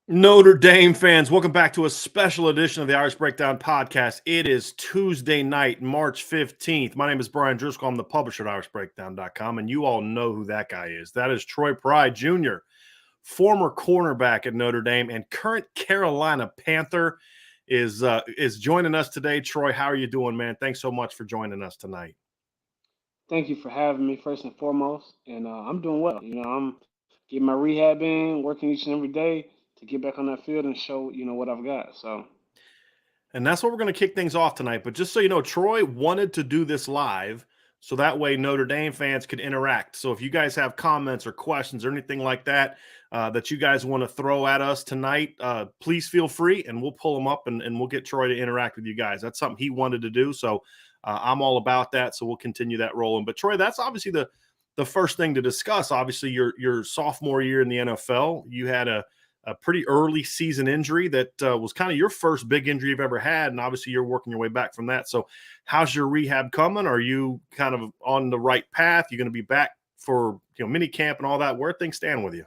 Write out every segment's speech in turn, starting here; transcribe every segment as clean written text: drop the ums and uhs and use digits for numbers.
Notre Dame fans, welcome back to a special edition of the Irish Breakdown podcast. It is Tuesday night, March 15th. My name is Brian Driscoll. I'm the publisher at irishbreakdown.com, and you all know who that guy is. That is Troy Pride Jr., former cornerback at Notre Dame and current Carolina Panther, is joining us today. Troy, how are you doing, man? Thanks so much for joining us tonight. Thank you for having me, first and foremost. And I'm doing well. I'm getting my rehab in, working each and every day to get back on that field and show, what I've got. So, And that's what we're going to kick things off tonight. But just so you know, Troy wanted to do this live so that way Notre Dame fans could interact. So if you guys have comments or questions or anything like that that you guys want to throw at us tonight, please feel free and we'll pull them up and we'll get Troy to interact with you guys. That's something he wanted to do. So I'm all about that. So we'll continue that rolling. But Troy, that's obviously the first thing to discuss. Obviously, your sophomore year in the NFL, you had a pretty early season injury that was kind of your first big injury you've ever had. And obviously you're working your way back from that. So how's your rehab coming? Are you kind of on the right path? You're going to be back for, mini camp and all that. Where things stand with you?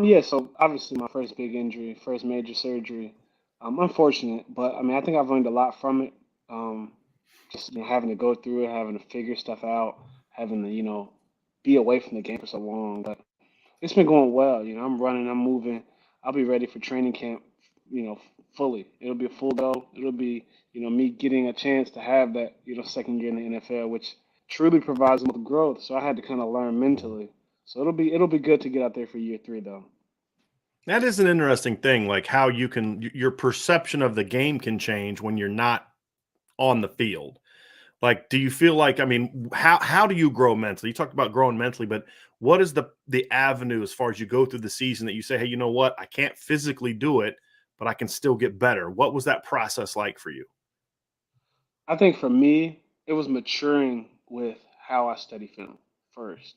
yeah, so obviously my first big injury, first major surgery. Unfortunate, but I think I've learned a lot from it. Just having to go through it, having to figure stuff out, having to, be away from the game for so long. But it's been going well. I'm running, I'm moving. I'll be ready for training camp, fully. It'll be a full go. It'll be, me getting a chance to have that, second year in the NFL, which truly provides me with growth. So I had to kind of learn mentally. So it'll be good to get out there for year 3 though. That is an interesting thing, like how your perception of the game can change when you're not on the field. Like, do you feel like, how do you grow mentally? You talked about growing mentally, but what is the avenue as far as you go through the season that you say, hey, you know what? I can't physically do it, but I can still get better. What was that process like for you? I think for me, it was maturing with how I study film first.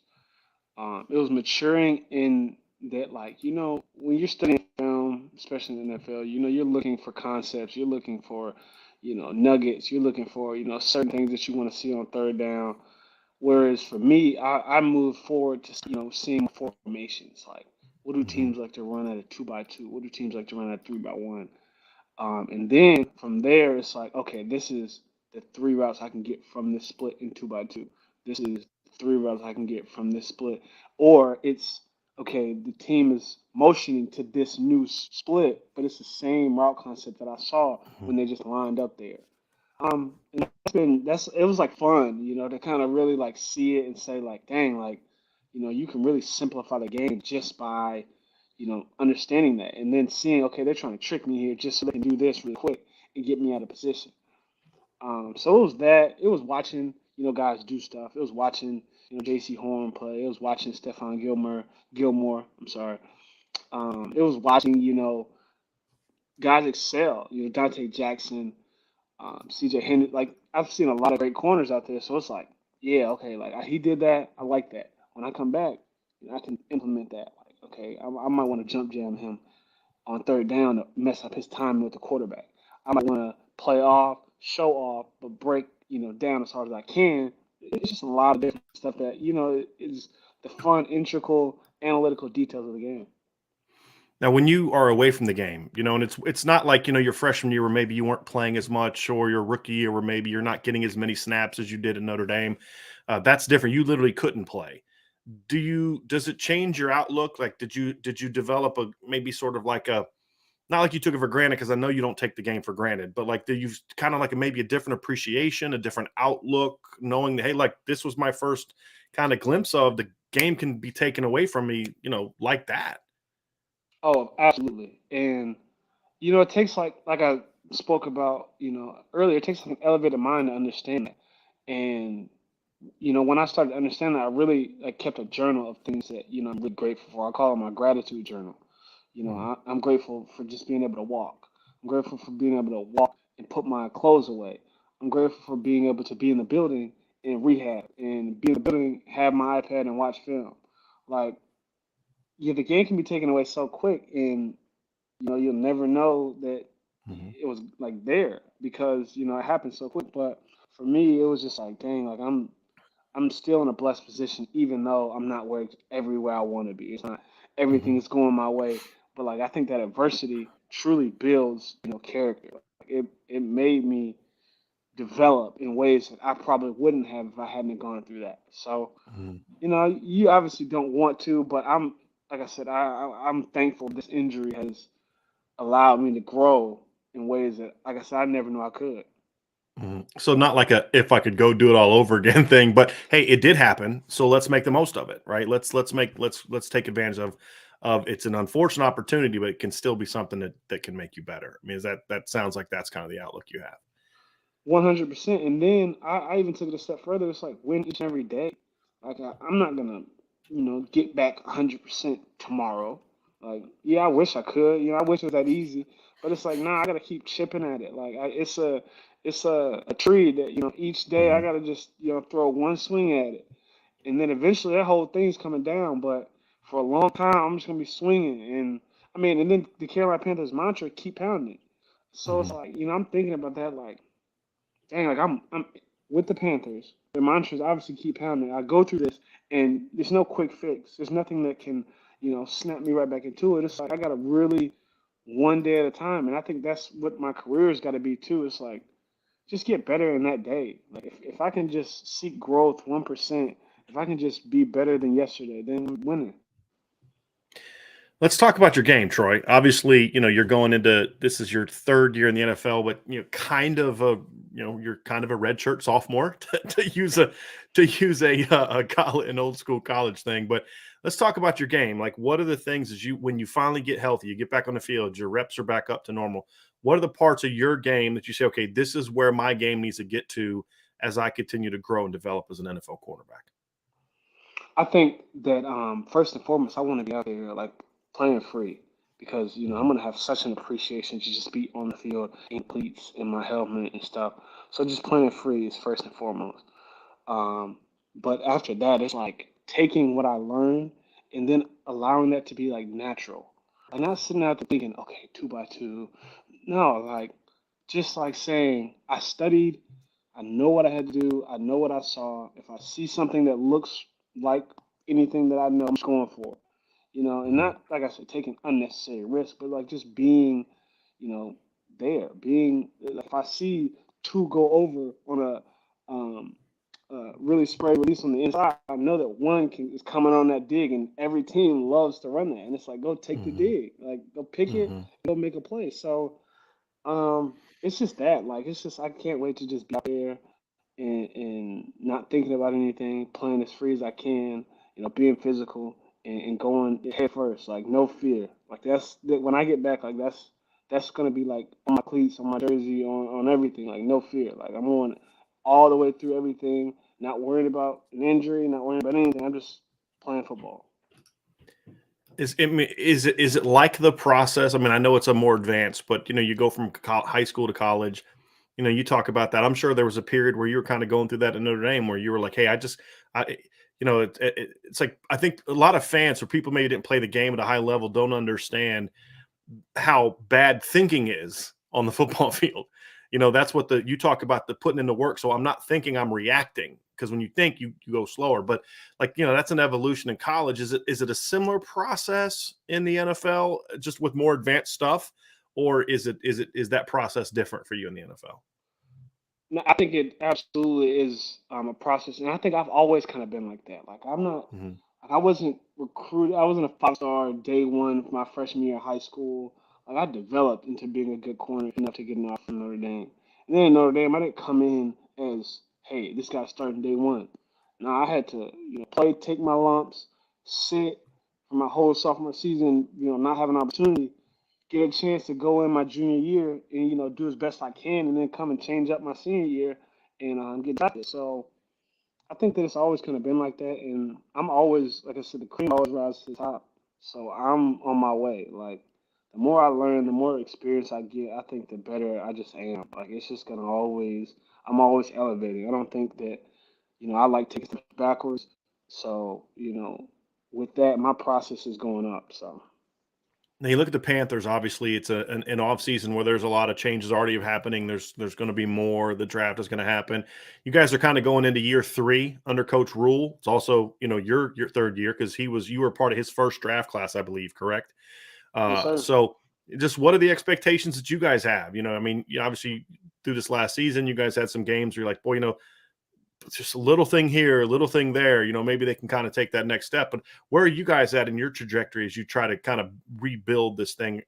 It was maturing in that, like, when you're studying film, especially in the NFL, you're looking for concepts, you're looking for, nuggets, you're looking for, certain things that you want to see on third down. Whereas for me, I move forward to, seeing formations. Like, what do Mhm. teams like to run at a 2-by-2? What do teams like to run at a 3-by-1? And then from there, it's like, okay, this is the 3 routes I can get from this split in 2-by-2. This is 3 routes I can get from this split. Or it's, okay, the team is motioning to this new split, but it's the same route concept that I saw Mhm. when they just lined up there. And it was like fun, to kind of really like see it and say like, dang, like, you can really simplify the game just by, understanding that and then seeing, okay, they're trying to trick me here just so they can do this really quick and get me out of position. So it was that. It was watching, guys do stuff. It was watching, J.C. Horn play. It was watching Stephon Gilmore. I'm sorry. It was watching, guys excel. Dante Jackson, C.J. Henry. Like, I've seen a lot of great corners out there. So it's like, yeah, okay, like he did that. I like that. When I come back, I can implement that. Like, okay, I might want to jump jam him on third down to mess up his timing with the quarterback. I might want to play off, show off, but break, down as hard as I can. It's just a lot of different stuff that, is the fun, integral, analytical details of the game. Now, when you are away from the game, and it's not like, your freshman year where maybe you weren't playing as much or your rookie year where maybe you're not getting as many snaps as you did in Notre Dame. That's different. You literally couldn't play. Does it change your outlook? Like, did you develop a maybe sort of like a, not like you took it for granted, because I know you don't take the game for granted, but like you kind of like maybe a different appreciation, a different outlook, knowing that, hey, like this was my first kind of glimpse of the game can be taken away from me, like that. Oh, absolutely. And, it takes like I spoke about, earlier, it takes like an elevated mind to understand that. And when I started understanding that, I really like kept a journal of things that I'm really grateful for. I call it my gratitude journal. I'm grateful for just being able to walk. I'm grateful for being able to walk and put my clothes away. I'm grateful for being able to be in the building and rehab and be in the building, have my iPad and watch film. Like, yeah, the game can be taken away so quick, and you'll never know that Mhm. it was like there because it happened so quick. But for me, it was just like, dang, like I'm still in a blessed position, even though I'm not where everywhere I want to be. It's not everything Mhm. is going my way, but like I think that adversity truly builds, character. Like, it made me develop in ways that I probably wouldn't have if I hadn't gone through that. So, Mhm. you obviously don't want to, but like I said, I'm thankful this injury has allowed me to grow in ways that, like I said, I never knew I could. Mhm. So not like a if I could go do it all over again thing, but hey, it did happen, so let's make the most of it, right? Let's take advantage of it's an unfortunate opportunity, but it can still be something that can make you better. I mean, is that sounds like that's kind of the outlook you have. 100%. And then I even took it a step further. It's like win each and every day. Like I'm not gonna, get back 100% tomorrow. Like yeah, I wish I could. I wish it was that easy. But it's like nah, I gotta keep chipping at it. Like it's a tree that each day I Mhm. gotta just throw one swing at it, and then eventually that whole thing's coming down. But for a long time, I'm just gonna be swinging. And I mean, and then the Carolina Panthers mantra, keep pounding. So it's Mhm. like I'm thinking about that like. Dang, like I'm with the Panthers. The mantras obviously keep pounding. I go through this, and there's no quick fix. There's nothing that can, snap me right back into it. It's like I gotta really one day at a time, and I think that's what my career's got to be too. It's like just get better in that day. Like if I can just seek growth 1%, if I can just be better than yesterday, then I'm winning. Let's talk about your game, Troy. Obviously, you're going into this is your third year in the NFL, but you're kind of a redshirt sophomore to use a college, an old school college thing. But let's talk about your game. Like, what are the things as you when you finally get healthy, you get back on the field, your reps are back up to normal. What are the parts of your game that you say, okay, this is where my game needs to get to as I continue to grow and develop as an NFL quarterback? I think that first and foremost, I want to be out there like playing free because I'm Mhm. gonna have such an appreciation to just be on the field in cleats in my helmet and stuff. So just playing free is first and foremost. Um, but after that, it's like taking what I learned and then allowing that to be like natural. Like not sitting out there thinking, okay, two by two. No, like just like saying, I studied, I know what I had to do, I know what I saw. If I see something that looks like anything that I know, I'm just going for it. And Mhm. not like I said, taking unnecessary risk, but like just being, you know, being like if I see two go over on a really spray release on the inside, I know that is coming on that dig, and every team loves to run that. And it's like, go take the Mhm. dig, like go pick it, Mhm. go make a play. So it's just that, like, it's just I can't wait to just be out there and not thinking about anything, playing as free as I can, being physical and going head first, like no fear. Like when I get back, like that's gonna be like on my cleats, on my jersey, on everything, like no fear. Like I'm on all the way through everything, not worried about an injury, not worried about anything. I'm just playing football. Is it like the process? I mean, I know it's a more advanced, but you go from high school to college. You talk about that. I'm sure there was a period where you were kind of going through that in Notre Dame, where you were like, "Hey, it's like I think a lot of fans or people maybe didn't play the game at a high level don't understand how bad thinking is on the football field. That's what you talk about the putting in the work. So I'm not thinking, I'm reacting because when you think you go slower. But like that's an evolution in college. Is it a similar process in the NFL just with more advanced stuff, or is that process different for you in the NFL? No, I think it absolutely is a process, and I think I've always kind of been like that. Like I'm not, Hmm. like I wasn't recruited. I wasn't a 5-star day one my freshman year of high school. Like I developed into being a good corner enough to get an offer from Notre Dame. And then in Notre Dame, I didn't come in as, hey, this guy's starting day one. No, I had to, play, take my lumps, sit for my whole sophomore season, not have an opportunity get a chance to go in my junior year and do as best I can, and then come and change up my senior year and get drafted. So I think that it's always kind of been like that, and I'm always, like I said, the cream always rises to the top. So I'm on my way. Like the more I learn, the more experience I get, I think the better I just am. Like it's just gonna always, I'm always elevating. I don't think that, I like taking steps backwards. So, with that, my process is going up. So Now you look at the Panthers. Obviously, it's an off season where there's a lot of changes already happening. There's going to be more. The draft is going to happen. You guys are kind of going into year 3 under Coach Rule. It's also your third year because you were part of his first draft class, I believe. Correct. yes, sir. So just what are the expectations that you guys have? I mean, obviously through this last season, you guys had some games where you're like, boy, it's just a little thing here, a little thing there. Maybe they can kind of take that next step. But where are you guys at in your trajectory as you try to kind of rebuild this thing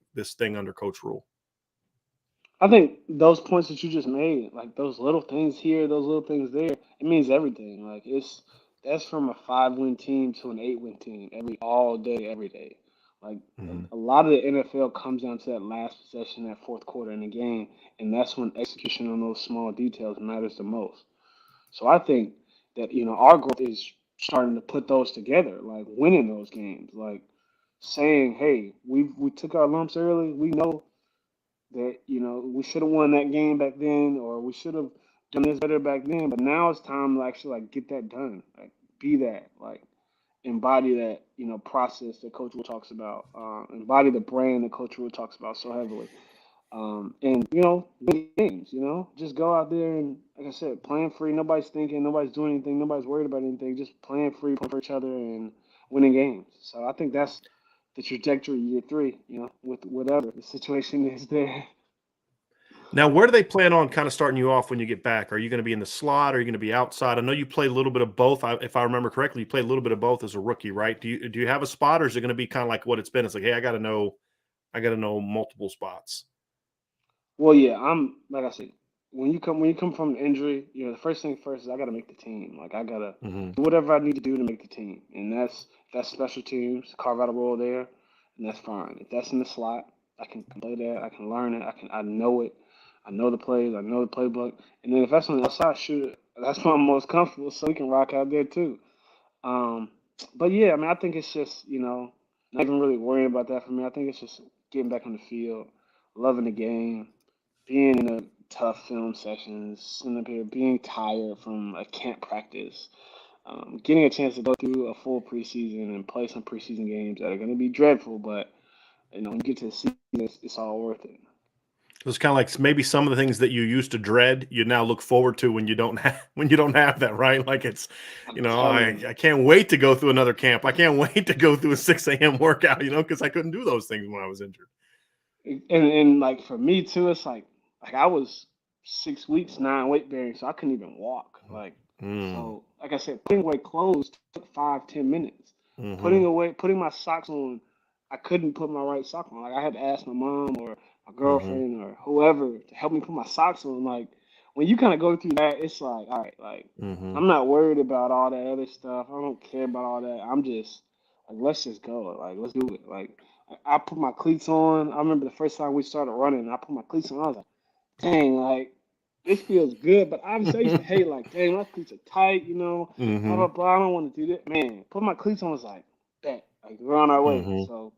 under Coach Rule? I think those points that you just made, like those little things here, those little things there, it means everything. Like that's from a 5-win team to an 8-win team all day, every day. Like Hmm. a lot of the NFL comes down to that last possession, that fourth quarter in the game, and that's when execution on those small details matters the most. So I think that our growth is starting to put those together, like winning those games, like saying, "Hey, we took our lumps early. We know that we should have won that game back then, or we should have done this better back then. But now it's time to actually like get that done, like be that, like embody that process that Coach Will talks about, embody the brand that Coach Will talks about so heavily, and win games. Just go out there and like I said, playing free. Nobody's thinking, nobody's doing anything, nobody's worried about anything. Just playing free, playing for each other, and winning games. So I think that's the trajectory year 3. With whatever the situation is there. Now, where do they plan on kind of starting you off when you get back? Are you going to be in the slot? Are you going to be outside? I know you played a little bit of both. If I remember correctly, you played a little bit of both as a rookie, right? Do you have a spot, or is it going to be kind of like what it's been? It's like, hey, I got to know multiple spots. Well, yeah, I'm like I said, when you come from an injury, the first thing first is I gotta make the team. Like I gotta Hmm. do whatever I need to do to make the team, and that's special teams, carve out a role there, and that's fine. If that's in the slot, I can play that, I can learn it, I know it, I know the plays, I know the playbook, and then if that's on the outside, shoot, that's where I'm most comfortable, so we can rock out there too. Um, but yeah, I mean, I think it's just not even really worrying about that for me. I think it's just getting back on the field, loving the game, being in the tough film sessions, sitting up here, being tired from a camp practice, getting a chance to go through a full preseason and play some preseason games that are going to be dreadful, but when you get to the season, it's all worth it. It's kind of like maybe some of the things that you used to dread, you now look forward to when you don't have that, right? Like it's, I'm I, telling you. I can't wait to go through another camp. I can't wait to go through a 6 a.m. workout, because I couldn't do those things when I was injured. And like for me too, it's like I was 6 weeks non-weight bearing, so I couldn't even walk. Like Mm, so, like I said, putting away clothes took 5-10 minutes. hmm. Putting my socks on, I couldn't put my right sock on. Like I had to ask my mom or my Hmm. girlfriend or whoever to help me put my socks on. Like when you kind of go through that, it's like, all right, like Hmm. I'm not worried about all that other stuff. I don't care about all that. I'm just like, let's just go. Like let's do it. Like I put my cleats on. I remember the first time we started running, I put my cleats on. I was like, dang, like this feels good. But obviously, I used to hate like, dang, my cleats are tight, blah Hmm. blah blah. I don't want to do that, man. Put my cleats on was like, bet, like we're on our way. Hmm. So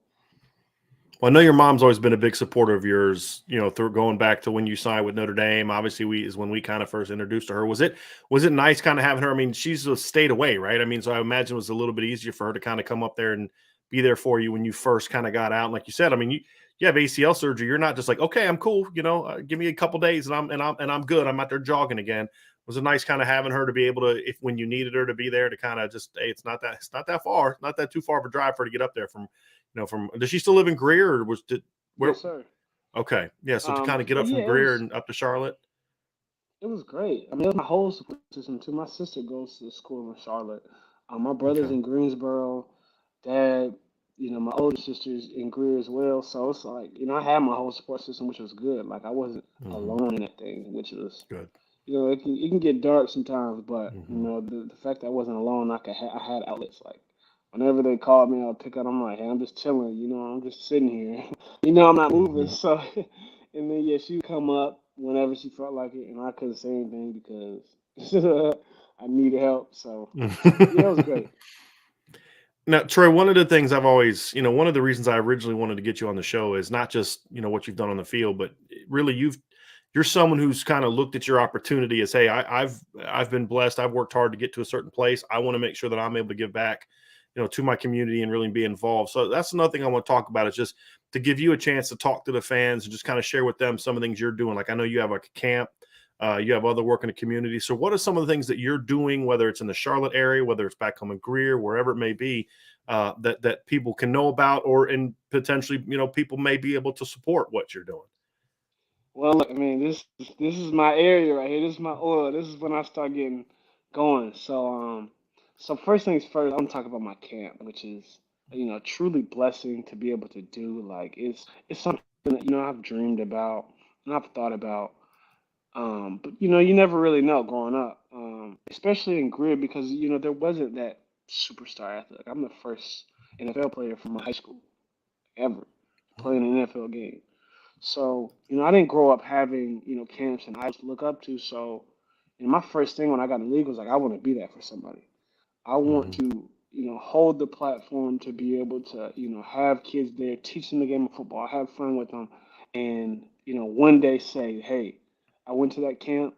Well, I know your mom's always been a big supporter of yours, through going back to when you signed with Notre Dame. Obviously, when we kind of first introduced to her. Was it nice kind of having her? I mean, she's a state away, right? I mean, so I imagine it was a little bit easier for her to kind of come up there and be there for you when you first kind of got out. And like you said, I mean, you have ACL surgery. You're not just like, okay, I'm cool. Give me a couple days and I'm good. I'm out there jogging again. Was it nice kind of having her to be able to, if when you needed her to be there to kind of just, hey, it's not that far, not that too far of a drive for her to get up there from. Does she still live in Greer, or where? yes, sir. Okay, yeah. So to kind of get But up from yeah, Greer and up to Charlotte. it was great. I mean, it was my whole support system too. My sister goes to school in Charlotte. My brother's Okay. in Greensboro. Dad, my older sister's in Greer as well. So it's like, I had my whole support system, which was good. Like I wasn't Hmm. alone in that thing, which was, Good. it can get dark sometimes, but Hmm. the fact that I wasn't alone, I had outlets. Like whenever they called me, I would pick up. I'm like, hey, I'm just chilling. I'm just sitting here. I'm not moving. Hmm. So, and then yeah, she would come up whenever she felt like it, and I couldn't say anything because I needed help. So yeah, it was great. Now, Troy, one of the things I've always, one of the reasons I originally wanted to get you on the show is not just, what you've done on the field, but really you're someone who's kind of looked at your opportunity as, hey, I've been blessed. I've worked hard to get to a certain place. I want to make sure that I'm able to give back, to my community and really be involved. So that's another thing I want to talk about is just to give you a chance to talk to the fans and just kind of share with them some of the things you're doing. Like I know you have like a camp. You have other work in the community. So, what are some of the things that you're doing, whether it's in the Charlotte area, whether it's back home in Greer, wherever it may be, that people can know about, or and potentially, people may be able to support what you're doing? Well, look, I mean, this is my area right here. This is my oil. This is when I start getting going. So first things first, I'm talking about my camp, which is truly blessing to be able to do. Like it's something that I've dreamed about and I've thought about. But you never really know growing up, especially in Greer because there wasn't that superstar athlete. Like, I'm the first NFL player from my high school ever playing an NFL game. So, I didn't grow up having, camps and idols to look up to. So, my first thing when I got in the league was like, I want to be that for somebody. I want Mhm. to, hold the platform to be able to, have kids there, teach them the game of football, have fun with them, and, one day say, hey, I went to that camp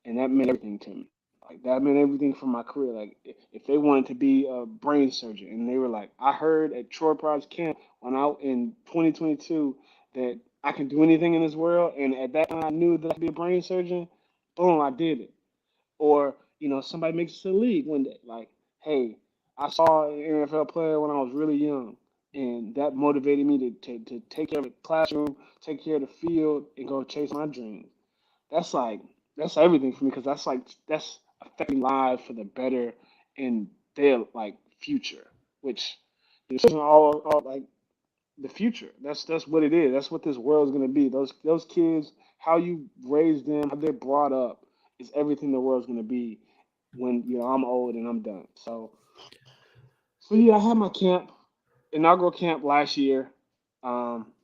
and that meant everything to me. Like that meant everything for my career. Like if they wanted to be a brain surgeon and they were like, I heard at Troy Pride's camp when out in 2022 that I can do anything in this world, and at that time I knew that I could be a brain surgeon. Boom, I did it. Or somebody makes it to the league one day. Like, hey, I saw an NFL player when I was really young, and that motivated me to take care of the classroom, take care of the field, and go chase my dreams. That's like that's everything for me because that's affecting lives for the better in their like future, which this isn't all like the future. That's what it is. That's what this world's gonna be. Those kids, how you raise them, how they're brought up, is everything the world's gonna be when I'm old and I'm done. So yeah, I had my camp, inaugural camp last year.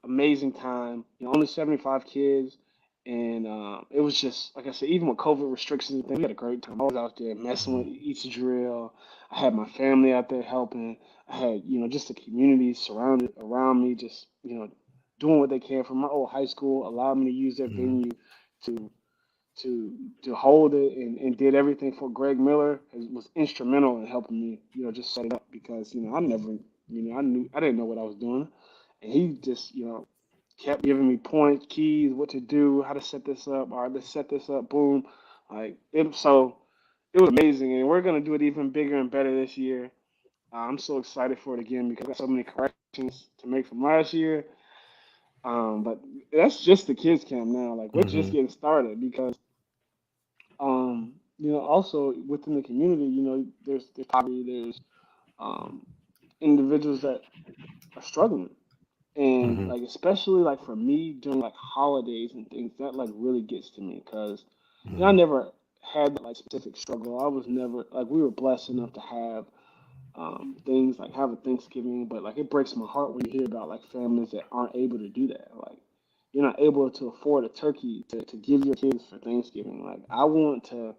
Amazing time. Only 75 kids, and it was just like I said. Even with COVID restrictions and things, we had a great time. I was out there messing with Mhm. each drill. I had my family out there helping. I had just the community surrounded around me, just doing what they can from my old high school. Allowed me to use their Mhm. venue to to hold it and did everything for Greg Miller was instrumental in helping me, just set it up because, I never, I didn't know what I was doing. And he just, kept giving me points, keys, what to do, how to set this up. All right, let's set this up. Boom. So it was amazing. And we're going to do it even bigger and better this year. I'm so excited for it again because I got so many corrections to make from last year. But that's just the kids camp now. Like we're just Mhm. getting started because also within the community, there's poverty, there's um, individuals that are struggling, and Mhm. like especially like for me during like holidays and things, that like really gets to me because I Mhm. never had that like specific struggle. I was never like we were blessed enough to have things like have a Thanksgiving, but like it breaks my heart when you hear about like families that aren't able to do that. Like you're not able to afford a turkey to give your kids for Thanksgiving. Like I want to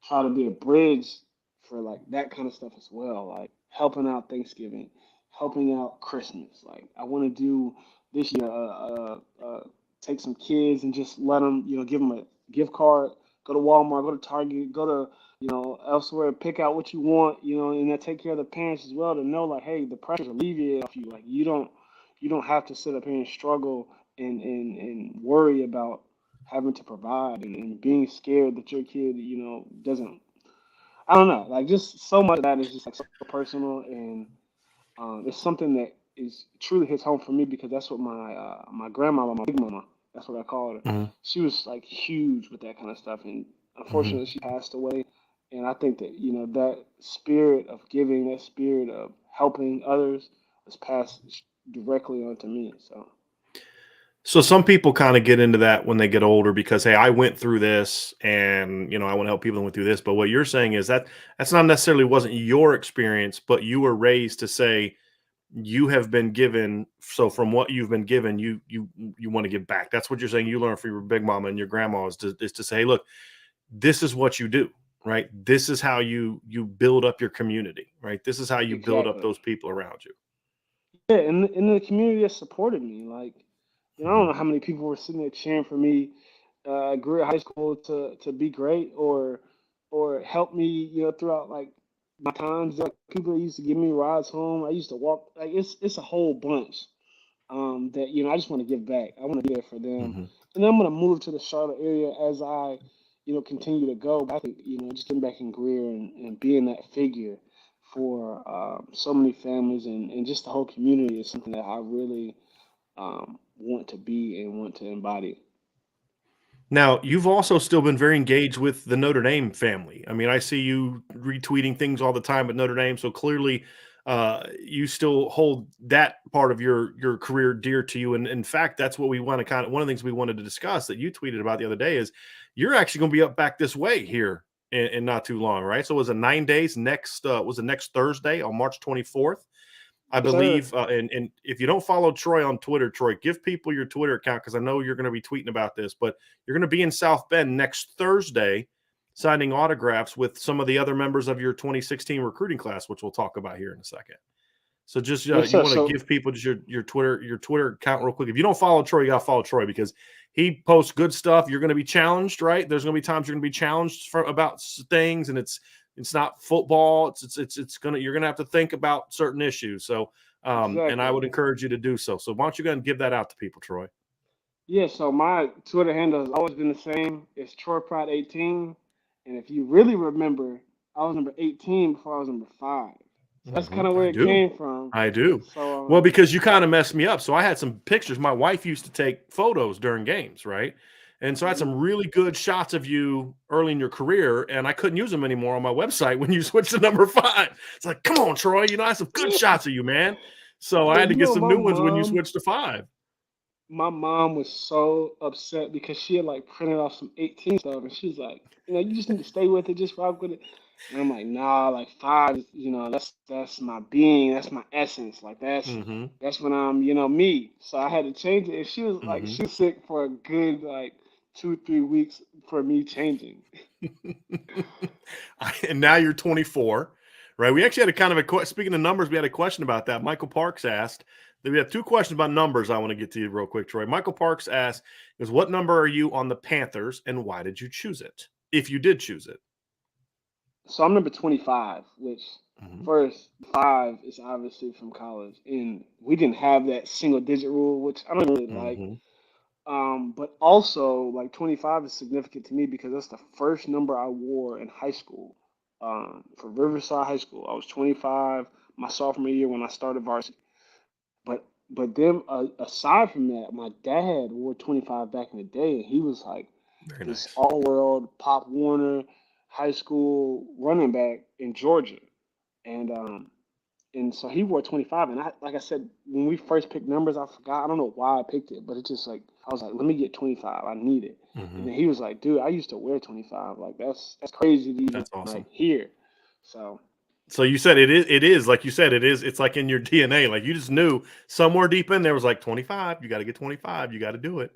try to be a bridge for like that kind of stuff as well, like helping out Thanksgiving, helping out Christmas. Like I want to do this year, take some kids and just let them, give them a gift card, go to Walmart, go to Target, go to elsewhere, pick out what you want, and then take care of the parents as well to know like, hey, the pressure's alleviated off you. Like you don't have to sit up here and struggle and worry about having to provide and being scared that your kid, doesn't. I don't know, like just so much of that is just like so personal, and it's something that is truly hits home for me because that's what my grandmama, my big mama, that's what I called her. Mhm. She was like huge with that kind of stuff, and Mhm. unfortunately she passed away. And I think that that spirit of giving, that spirit of helping others, was passed directly on to me. So. So some people kind of get into that when they get older because, hey, I went through this, and I want to help people that went through this. But what you're saying is that that's not necessarily wasn't your experience, but you were raised to say you have been given. So from what you've been given, you want to give back. That's what you're saying. You learned from your big mama and your grandma is to say, hey, look, this is what you do. right? This is how you build up your community, right? This is how you build up Exactly. those people around you. Yeah, and the community that supported me, like, I don't Mhm. know how many people were sitting there cheering for me, Greer High School to be great, or help me, throughout like my times. Like people that used to give me rides home. I used to walk. Like it's a whole bunch. That I just want to give back. I want to be there for them, Mhm. and I'm gonna move to the Charlotte area as I, continue to go. But I think just getting back in Greer and being that figure for so many families and just the whole community is something that I really want to be and want to embody. Now, you've also still been very engaged with the Notre Dame family. I mean, I see you retweeting things all the time at Notre Dame, so clearly, you still hold that part of your career dear to you. And in fact, that's what we want to one of the things we wanted to discuss that you tweeted about the other day is you're actually going to be up back this way here in not too long, right? So it was it 9 days next was it next Thursday on March 24th? I Yes, sir. believe, and if you don't follow Troy on Twitter, Troy, give people your Twitter account because I know you're going to be tweeting about this. But you're going to be in South Bend next Thursday, signing autographs with some of the other members of your 2016 recruiting class, which we'll talk about here in a second. So just Yes, you sir. want to So give people just your Twitter account real quick. If you don't follow Troy, you got to follow Troy because he posts good stuff. You're going to be challenged, right? There's going to be times you're going to be challenged about things, and it's not football. It's gonna you're gonna have to think about certain issues. So and I exactly. would encourage you to do so. So why don't you go and give that out to people, Troy? Yeah, so my Twitter handle has always been the same. It's TroyPride18. And if you really remember, I was number 18 before I was number 5. So that's kind of where I it do. came from. I do. So Well, because you kind of messed me up. So I had some pictures. My wife used to take photos during games, right? And so I had mhm. some really good shots of you early in your career, and I couldn't use them anymore on my website when you switched to number 5. It's like, come on, Troy, I had some good shots of you, man. So I Yeah, had to you get know, some new ones when you switched to 5. my mom was so upset because she had like printed off some 18 stuff, and she's like, you just need to stay with it, just rock with it. And I'm like, nah, like 5 is, that's my being, that's my essence, like Hmm. that's when I'm, me. So I had to change it, and Hmm. she was sick for a good like 2 3 weeks for me changing. And now you're 24, right? We actually had a kind of speaking of numbers, we had a question about that. Michael Parks asked that we have 2 questions about numbers I want to get to you real quick, Troy. Michael Parks asked, is what number are you on the Panthers and why did you choose it? If you did choose it. So I'm number 25, which Hmm. first 5 is obviously from college, and we didn't have that single digit rule, which I don't really like. Hmm. But also, like 25 is significant to me because that's the first number I wore in high school. For Riverside High School, I was 25 my sophomore year when I started varsity. But then aside from that, my dad wore 25 back in the day, and he was like Very this nice. all-world Pop Warner high school running back in Georgia, and and so he wore 25. And like I said, when we first picked numbers, I forgot. I don't know why I picked it, but it's just like I was like, let me get 25. I need it. And Hmm. then he was like, dude, I used to wear 25. Like that's crazy to even That's awesome. like hear. So So you said it is like you said, it's like in your DNA. Like you just knew somewhere deep in there was like 25, you got to get 25, you got to do it.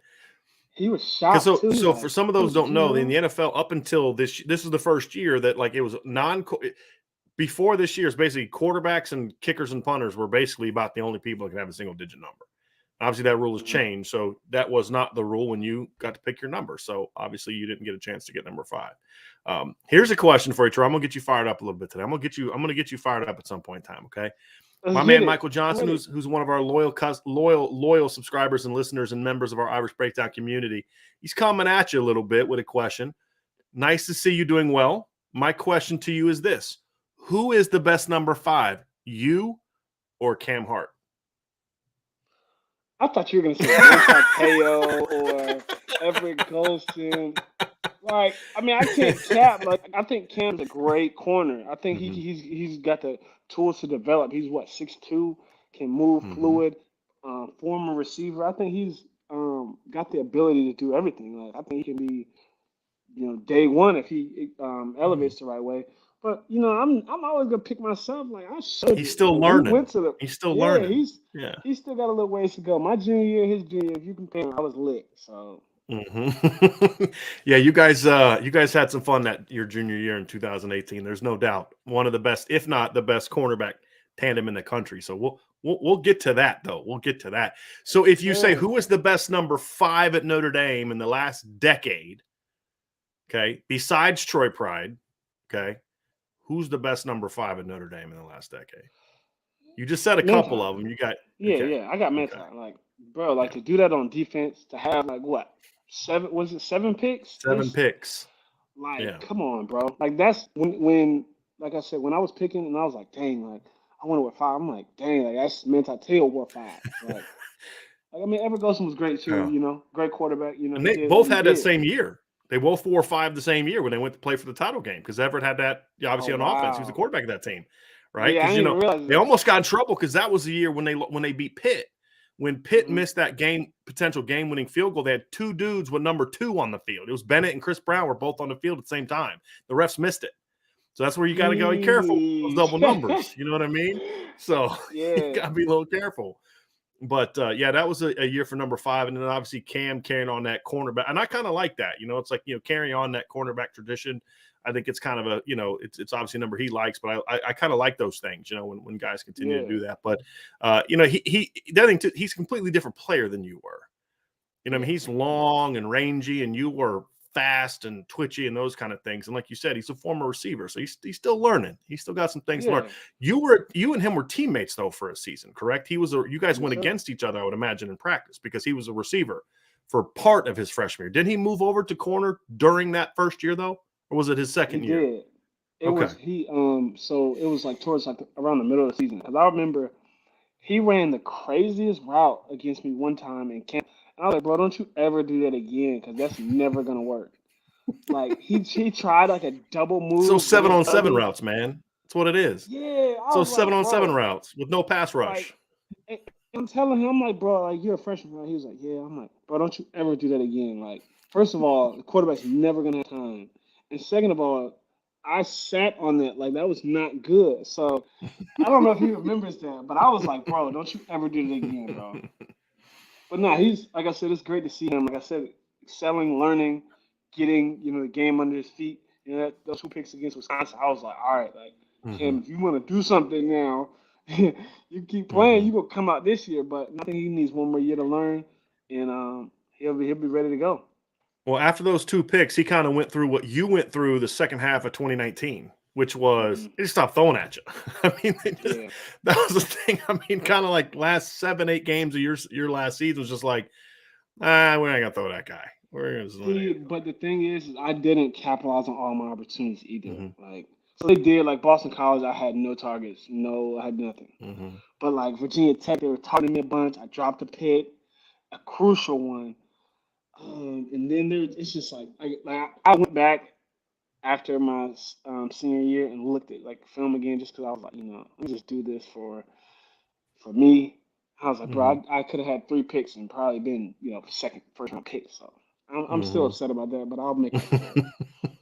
he was Because shocked too. He's for like, some of those dude, did don't you know, in the know? NFL up until this is the first year that like it was before this year, it's basically quarterbacks and kickers and punters were basically about the only people that can have a single digit number. Obviously, that rule has Mhm. changed, so that was not the rule when you got to pick your number. So obviously, you didn't get a chance to get number 5. Here's a question for you, Troy. I'm gonna get you fired up a little bit today. I'm gonna get you fired up at some point in time. Okay, Let's my get man it. Michael I'm Johnson, ready. who's one of our loyal subscribers and listeners and members of our Irish Breakdown community, he's coming at you a little bit with a question. Nice to see you doing well. My question to you is this: who is the best number 5, you or Cam Hart? I thought you were gonna say Manti Te'o or Everett Golson. Like, I mean, I can't cap. Like, I think Cam's a great corner. I think Hmm. he's got the tools to develop. He's what 6'2", can move Hmm. fluid, former receiver. I think he's got the ability to do everything. Like, I think he can be day one if he elevates the right way. But I'm always gonna pick myself. Like I showed He's you. still Like we learning. went to the He's still yeah. learning. Yeah. He's still got a little ways to go. My junior year, his junior, if you compare, I was lit. So. Mhm. Yeah, you guys had some fun that your junior year in 2018. There's no doubt. One of the best, if not the best cornerback tandem in the country. So we'll get to that though. We'll get to that. So if you say Sure. who was the best number 5 at Notre Dame in the last decade, okay, besides Troy Pride, okay, who's the best number 5 at Notre Dame in the last decade? You just said a couple Mentor. of them. You got Yeah, okay. yeah. I got Okay. mentor. Like, bro, like Yeah. to do that on defense, to have like what? Seven was it 7 picks? 7 picks. Like, Yeah. come on, bro. Like that's when like I said, when I was picking and I was like, dang, like I wonder what five. I'm like, dang, like that's mentor tail wore five. Like I mean, Everett Golson was great too. Yeah. You know, great quarterback. You know, And he they did what both he had that did. same year. They both wore 5 the same year when they went to play for the title game because Everett had that Oh obviously on offense. He was the wow. quarterback of that team, right? Yeah, I Because didn't even realize they that. almost got in trouble because that was the year when they beat Pitt. When Pitt Hmm. missed that potential game winning field goal, they had 2 dudes with number 2 on the field. It was Bennett and Chris Brown were both on the field at the same time. The refs missed it. So that's where you got to go be careful. Those Yeesh. double numbers. You know what I mean? So you Yeah, got to be a little careful. But yeah, that was a year for number 5, and then obviously Cam carrying on that cornerback, and I kind of like that. It's like carry on that cornerback tradition. I think it's kind of a it's obviously a number he likes, but I kind of like those things. When guys continue to yeah, do that. But the other thing too, he's a completely different player than you were. I mean, yeah, he's long and rangy, and you were fast and twitchy and those kind of things. And like you said, he's a former receiver, so he's still learning. He's still got some things to learn. yeah. You and him were teammates though for a season, correct? You guys Yes, went sir. against each other, I would imagine, in practice because he was a receiver for part of his freshman year. Didn't he move over to corner during that first year though, or was it his He second year? did. It Okay. was he. So it was like towards like around the middle of the season. Cause I remember he ran the craziest route against me one time in camp. And I was like, bro, don't you ever do that again, cause that's never gonna work. Like he tried like a double So move with seven his on seven brothers. routes, man. That's what it is. Yeah, I So was seven like, on seven bro, routes with no pass like rush. and I'm telling him, I'm like, bro, like you're a freshman, right? He was like, yeah. I'm like, bro, don't you ever do that again. Like, first of all, the quarterback's never gonna have time, and second of all, I sat on that like that was not good. So I don't know if he remembers that, but I was like, bro, don't you ever do that again, bro. But no, he's like I said, it's great to see him. Like I said, excelling, learning, getting the game under his feet. Those 2 picks against Wisconsin, I was like, all right, like Mhm, Kim, if you want to do something now, you keep playing, mhm. you gonna come out this year. But I think he needs one more year to learn, and he'll be ready to go. Well, after those 2 picks, he kinda went through what you went through the second half of 2019, which was Hmm. they just stopped throwing at you. I mean, they just Yeah. that was the thing. I mean, kinda like last 7, 8 games of your last season was just like, we're not gonna throw that guy. We're gonna just let See, it but the thing is I didn't capitalize on all my opportunities either. Mhm, Like, so they did. Like Boston College, I had no targets, no, I had nothing. mhm, But like Virginia Tech, they were targeting me a bunch. I dropped a pick, a crucial one. And then it's just I went back after my senior year and looked at like film again just because I was like, let me just do this for me. I was like, mhm, bro, I could have had 3 picks and probably been second, first round pick. So I'm still mhm. upset about that, but I'll make up for it.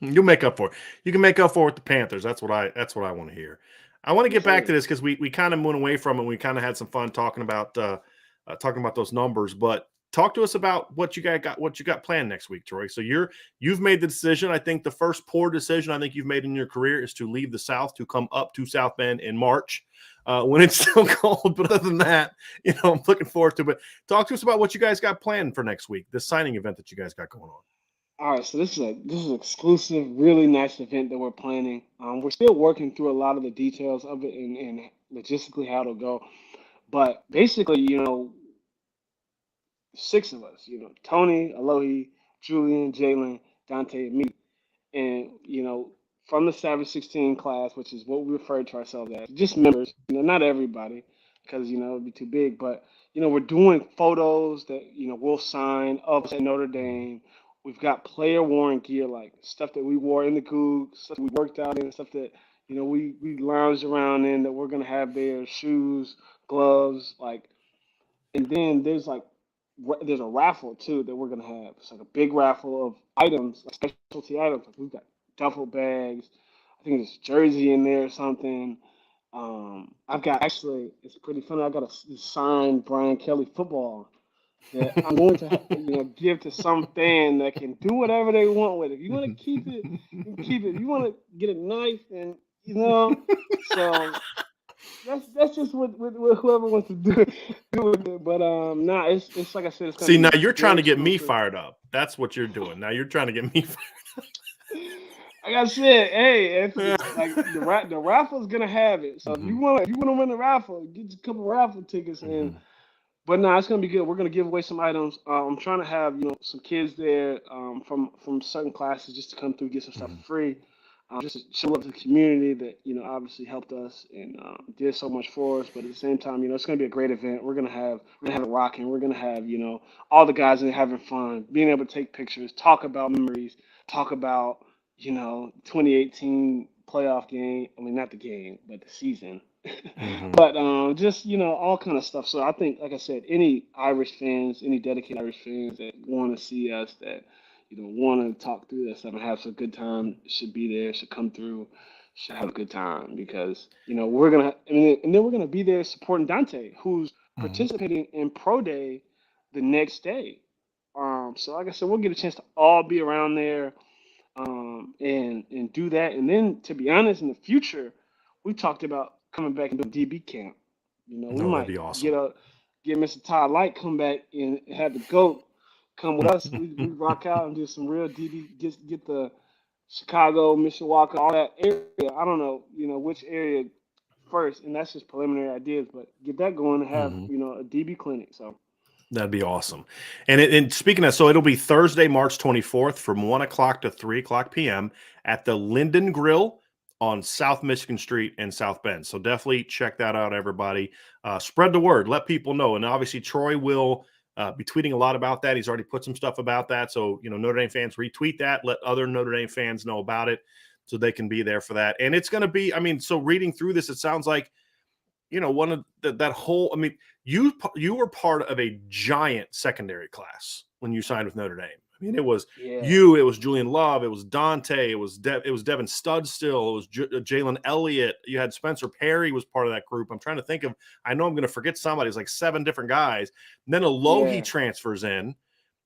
You'll make up for it. You can make up for it with the Panthers. That's what I want to hear. I want to Yes, get back to sir. this because we kind of went away from it. We kind of had some fun talking about those numbers. But talk to us about what you got planned next week, Troy. So you've made the decision. I think the first poor decision I think you've made in your career is to leave the South to come up to South Bend in March. When it's still cold, but other than that, I'm looking forward to it. But talk to us about what you guys got planned for next week, the signing event that you guys got going on. All right, so this is an exclusive, really nice event that we're planning. We're still working through a lot of the details of it and logistically how it'll go. But basically, 6 of us, Tony, Alohi, Julian, Jalen, Dante, and me. And, from the Savage 16 class, which is what we refer to ourselves as, just members, not everybody, because, it'd be too big. But, we're doing photos that, we'll sign of us at Notre Dame. We've got player worn gear, like stuff that we wore in the Goog, stuff we worked out in, stuff that, we lounged around in that we're going to have there, shoes, gloves, like, and then there's a raffle too that we're gonna have. It's like a big raffle of items, like specialty items. Like we've got duffel bags. I think there's a jersey in there or something. I've got actually, it's pretty funny. I got a signed Brian Kelly football. that I'm going to, give to some fan that can do whatever they want with it. If you want to keep it, you can keep it. If you want to get a knife and, so that's just what whoever wants to do with it. But nah, it's like I said, it's gonna See, now be you're trying very to get me exclusive. fired up. That's what you're doing. Now you're trying to get me Like I said, hey, fired Anthony, like the raffle's gonna have it. So up. if you wanna win the raffle, get a couple raffle tickets and. Mhm. But no, it's gonna be good. We're gonna give away some items. I'm trying to have some kids there from certain classes just to come through, get some stuff Mhm. for free, just to show up to the community that obviously helped us and did so much for us. But at the same time, it's gonna be a great event. We're gonna have it rocking. We're gonna have all the guys in there having fun, being able to take pictures, talk about memories, talk about 2018 playoff game. I mean, not the game, but the season. Mhm. But just all kind of stuff. So I think, like I said, any Irish fans, any dedicated Irish fans that want to see us, that want to talk through this stuff and have some good time, should be there, should come through, should have a good time because we're gonna, and then we're gonna be there supporting Dante, who's Mhm. participating in pro day the next day. So like I said, we'll get a chance to all be around there and do that. And then, to be honest, in the future, we talked about coming back and doing DB camp. We No, that'd might be awesome. get Mr. Todd Light come back and have the goat come with us. We Mhm. rock out and do some real DB. Get the Chicago, Mishawaka, all that area. I don't know, which area first, and that's just preliminary ideas. But get that going and have a DB clinic. So That'd be awesome. And speaking of, so it'll be Thursday, March 24th from 1 o'clock to 3 o'clock p.m. at the Linden Grill on South Michigan Street in South Bend. So definitely check that out, everybody. Spread the word, let people know. And obviously, Troy will be tweeting a lot about that. He's already put some stuff about that. So, Notre Dame fans retweet that, let other Notre Dame fans know about it so they can be there for that. And it's going to be, so reading through this, it sounds like one of that whole, you were part of a giant secondary class when you signed with Notre Dame. It was yeah, you, it was Julian Love, it was Dante, it was Devin Studstill, it was Jalen Elliott. You had Spencer Perry was part of that group. I'm trying to think of, I know I'm going to forget somebody. It's like 7 different guys. And then Alohi yeah, transfers in,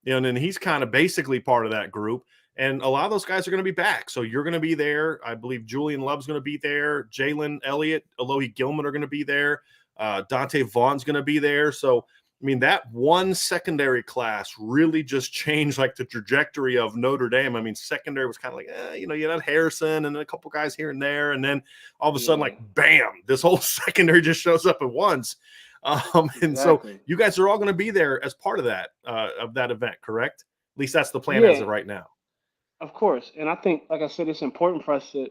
and then he's kind of basically part of that group. And a lot of those guys are going to be back. So you're going to be there. I believe Julian Love's going to be there. Jalen Elliott, Alohi Gilman are going to be there. Dante Vaughn's going to be there. So, that one secondary class really just changed like the trajectory of Notre Dame. Secondary was kind of like, you had Harrison and a couple guys here and there. And then all of a sudden, yeah, like, bam, this whole secondary just shows up at once. And so exactly. you guys are all going to be there as part of that event, correct? At least that's the plan as Yeah, of right now. of course, and I think, like I said, it's important for us to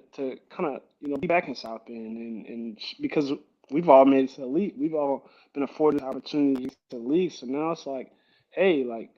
kind of be back in South Bend because we've all made it to the league, we've all been afforded opportunities to the league. So now it's like, hey, like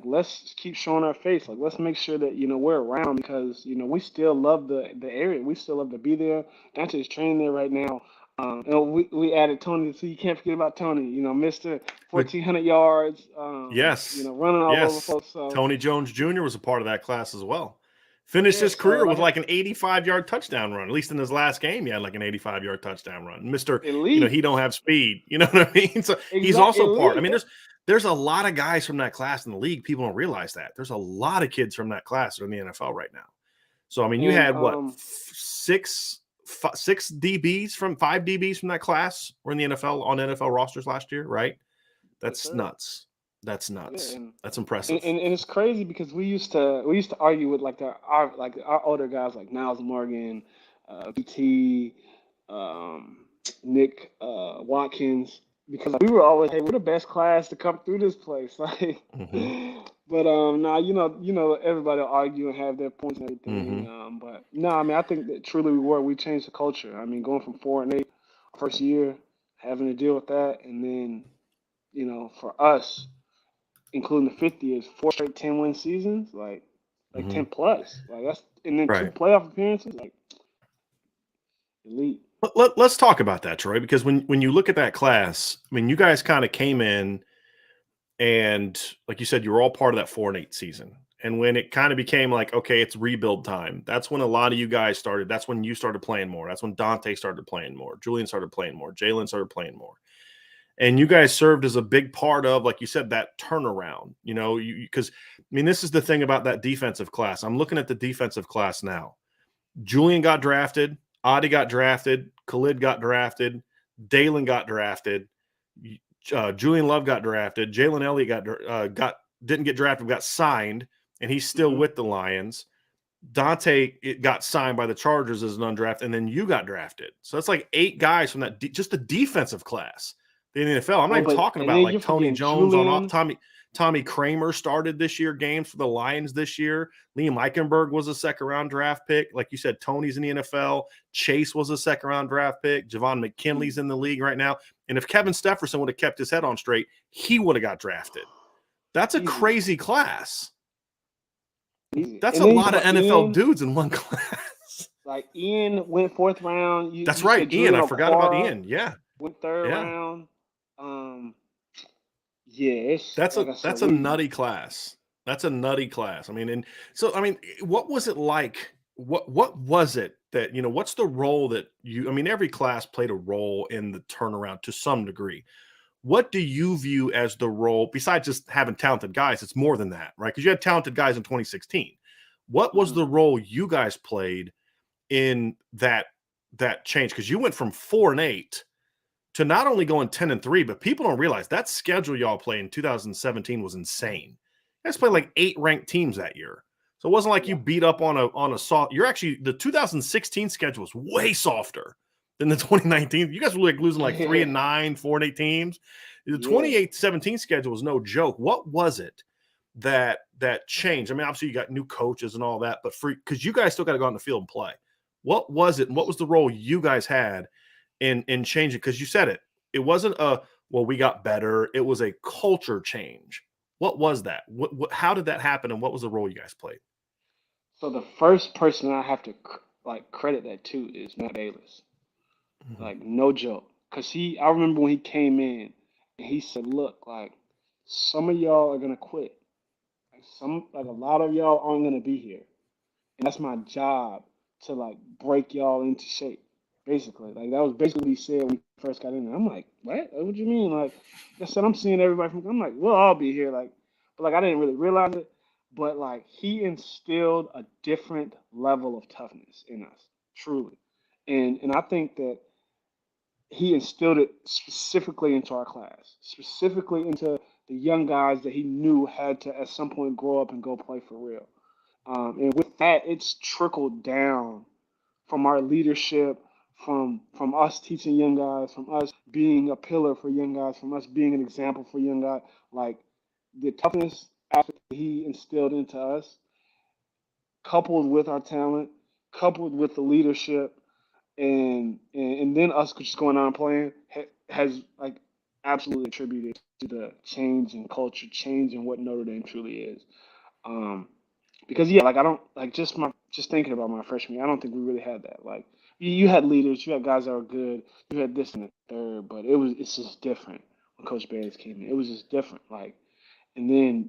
let's keep showing our face. Like let's make sure that we're around because we still love the area. We still love to be there. Dante's training there right now. We added Tony, so you can't forget about Tony. Mister But 1,400 yards. yes, Running all over yes, folks. So Tony Jones Jr. was a part of that class as well. Finished yeah. his So career with like like an 85-yard touchdown run. At least in his last game, he had like an 85-yard touchdown run. Mister, he elite, don't have speed. You know what I mean? So he's also part. elite. There's a lot of guys from that class in the league. People don't realize that. There's a lot of kids from that class that are in the NFL right now. So you And had what, six DBs from 5 DBs from that class were in the NFL on NFL rosters last year, right? yes, That's sir. nuts. That's Yeah, nuts. and That's and, impressive. and, and it's crazy because we used to argue with like our older guys like Niles Morgan, BT, um, Nick Watkins because like, we were always, hey, we're the best class to come through this place like. Hmm. But now everybody will argue and have their points and Hmm. everything. But no, I think that truly we changed the culture. Going from 4-8 first year, having to deal with that, and then for us, including the 50 is 4 straight 10-win seasons, like Hmm. 10 plus, like that's, and then two Right. playoff appearances, like elite. Let's talk about that, Troy, because when you look at that class, you guys kind of came in and, like you said, you were all part of that 4-8 season. And when it kind of became like, okay, it's rebuild time, that's when a lot of you guys started. That's when you started playing more. That's when Dante started playing more. Julian started playing more. Jalen started playing more. And you guys served as a big part of, like you said, that turnaround, because I mean, this is the thing about that defensive class. I'm looking at the defensive class now. Julian got drafted, Adi got drafted, Khalid got drafted, Dalen got drafted, Julian Love got drafted, Jalen Elliott didn't get drafted, got signed, and he's still with the Lions. Dante got signed by the Chargers as an undrafted, and then you got drafted. So that's like 8 guys from that, just the defensive class in the NFL. I'm not even talking about like Tony Jones Tommy Kramer started this year games for the Lions this year. Liam Eichenberg was a second-round draft pick. Like you said, Tony's in the NFL. Chase was a second-round draft pick. Javon McKinley's in the league right now. And if Kevin Stepherson would have kept his head on straight, he would have got drafted. That's a crazy class. That's a lot of NFL dudes in one class. Like Ian went 4th round. That's right, Ian. I forgot about Ian. Yeah, went 3rd round. Yeah, that's a nutty class. That's a nutty class. I mean, and so I mean, what was it like? What was it that what's the role that I mean, every class played a role in the turnaround to some degree. What do you view as the role, besides just having talented guys? It's more than that, right? Because you had talented guys in 2016. What was the role you guys played in that change? Because you went from 4-8 to not only going 10-3, but people don't realize that schedule y'all played in 2017 was insane. You guys played like 8 ranked teams that year. So it wasn't like you beat up on a soft. You're actually, the 2016 schedule was way softer than the 2019. You guys were like losing like 3-9, 4-8 teams. The 2017 schedule was no joke. What was it that changed? I mean, obviously you got new coaches and all that, but because you guys still got to go out in the field and play. What was it? And what was the role you guys had in changing? Because you said it wasn't we got better. It was a culture change. What was that? How did that happen? And what was the role you guys played? So the first person I have to credit that to is Matt Balis. Like, no joke. Because I remember when he came in and he said, look, like, some of y'all are going to quit. Like a lot of y'all aren't going to be here. And that's my job to like break y'all into shape, basically. Like that was basically what he said when he first got in there. I'm like, what? What do you mean? Like I said, I'm seeing everybody I'm like, we'll all be here. Like, but like I didn't really realize it. But like he instilled a different level of toughness in us, truly. And I think that he instilled it specifically into our class, specifically into the young guys that he knew had to at some point grow up and go play for real. And with that, it's trickled down from our leadership, from us teaching young guys, from us being a pillar for young guys, from us being an example for young guys. Like the toughness aspect he instilled into us, coupled with our talent, coupled with the leadership, and then us just going on and playing has like absolutely attributed to the change in culture, change in what Notre Dame truly is. Because like I don't like just thinking about my freshman year, I don't think we really had that. Like you had leaders, you had guys that were good, you had this and the third, but it's just different when Coach Baines came in. It was just different. Like, and then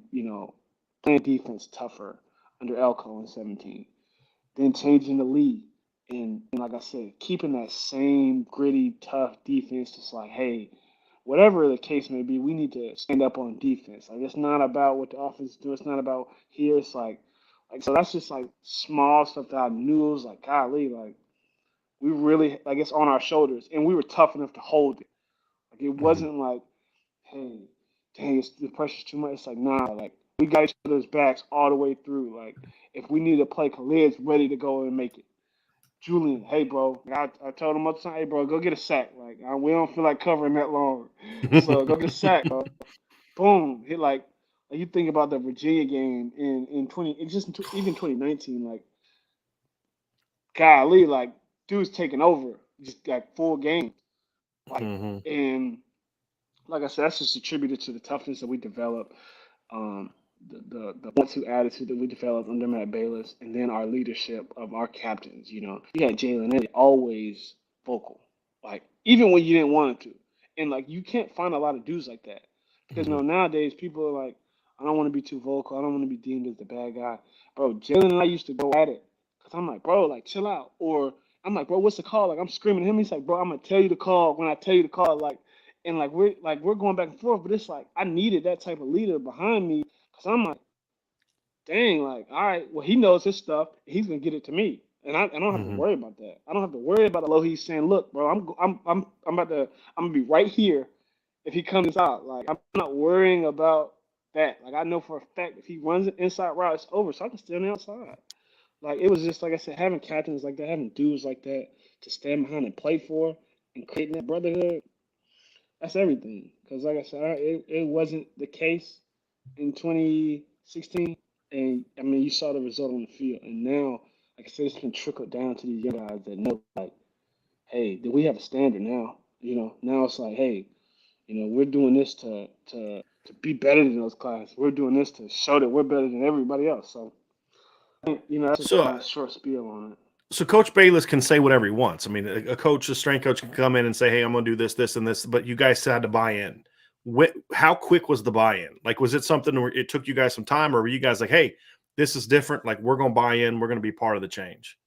playing defense tougher under Elko in 17, then changing the lead. And like I said, keeping that same gritty, tough defense, just like, hey, whatever the case may be, we need to stand up on defense. Like, it's not about what the offense do. It's not about here. It's like so that's just like small stuff that I knew. It was like, golly, like we really, like it's on our shoulders, and we were tough enough to hold it. Like it wasn't like, hey, dang, the pressure's too much. It's like, nah, like we got each other's backs all the way through. Like if we need to play, Khalid's ready to go and make it. Julian, hey bro, I told him up time, hey bro, go get a sack. Like we don't feel like covering that long, so go get a sack, bro. Boom, hit like you think about the Virginia game in 2019, like golly, like dude's taking over, just like full game, like and like I said, that's just attributed to the toughness that we developed. The 1-2 attitude that we developed under Matt Balis, and then our leadership of our captains. You had Jalen Eddie always vocal, like even when you didn't want him to, and like you can't find a lot of dudes like that because nowadays people are like, I don't want to be too vocal, I don't want to be deemed as the bad guy, bro. Jalen and I used to go at it because I'm like, bro, like chill out, or I'm like, bro, what's the call? Like I'm screaming at him, he's like, bro, I'm gonna tell you the call when I tell you the call, like. and we're going back and forth, but it's like I needed that type of leader behind me because I'm like, dang, like, all right, well, he knows his stuff. He's gonna get it to me, and I don't have to Hmm. worry about that. I don't have to worry about Alohi saying, "Look, bro, I'm gonna be right here if he comes out." Like, I'm not worrying about that. Like, I know for a fact if he runs an inside route, it's over. So I can stay on the outside. Like, it was just like I said, having captains like that, having dudes like that to stand behind and play for, and creating that brotherhood. That's everything. Because like I said, it wasn't the case in 2016. And I mean, you saw the result on the field. And now, like I said, it's been trickled down to these young guys that know, like, hey, do we have a standard now? Now it's like, hey, we're doing this to be better than those classes. We're doing this to show that we're better than everybody else. So, I think, that's just So my short spiel on it. So Coach Bayless can say whatever he wants. I mean, a coach, a strength coach can come in and say, "Hey, I'm going to do this, this, and this," but you guys had to buy in. How quick was the buy-in? Like, was it something where it took you guys some time, or were you guys like, "Hey, this is different. Like, we're going to buy in. We're going to be part of the change."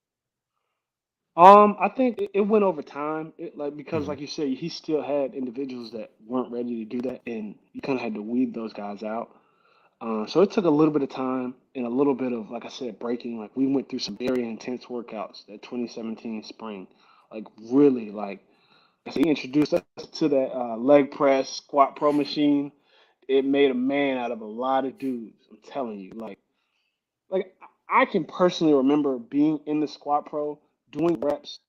I think it went over time. Because Hmm. like you said, he still had individuals that weren't ready to do that, and you kind of had to weed those guys out. So it took a little bit of time and a little bit of, like I said, breaking. Like we went through some very intense workouts that 2017 spring. Like really, like I said, he introduced us to that leg press squat pro machine. It made a man out of a lot of dudes. I'm telling you, like I can personally remember being in the squat pro doing reps.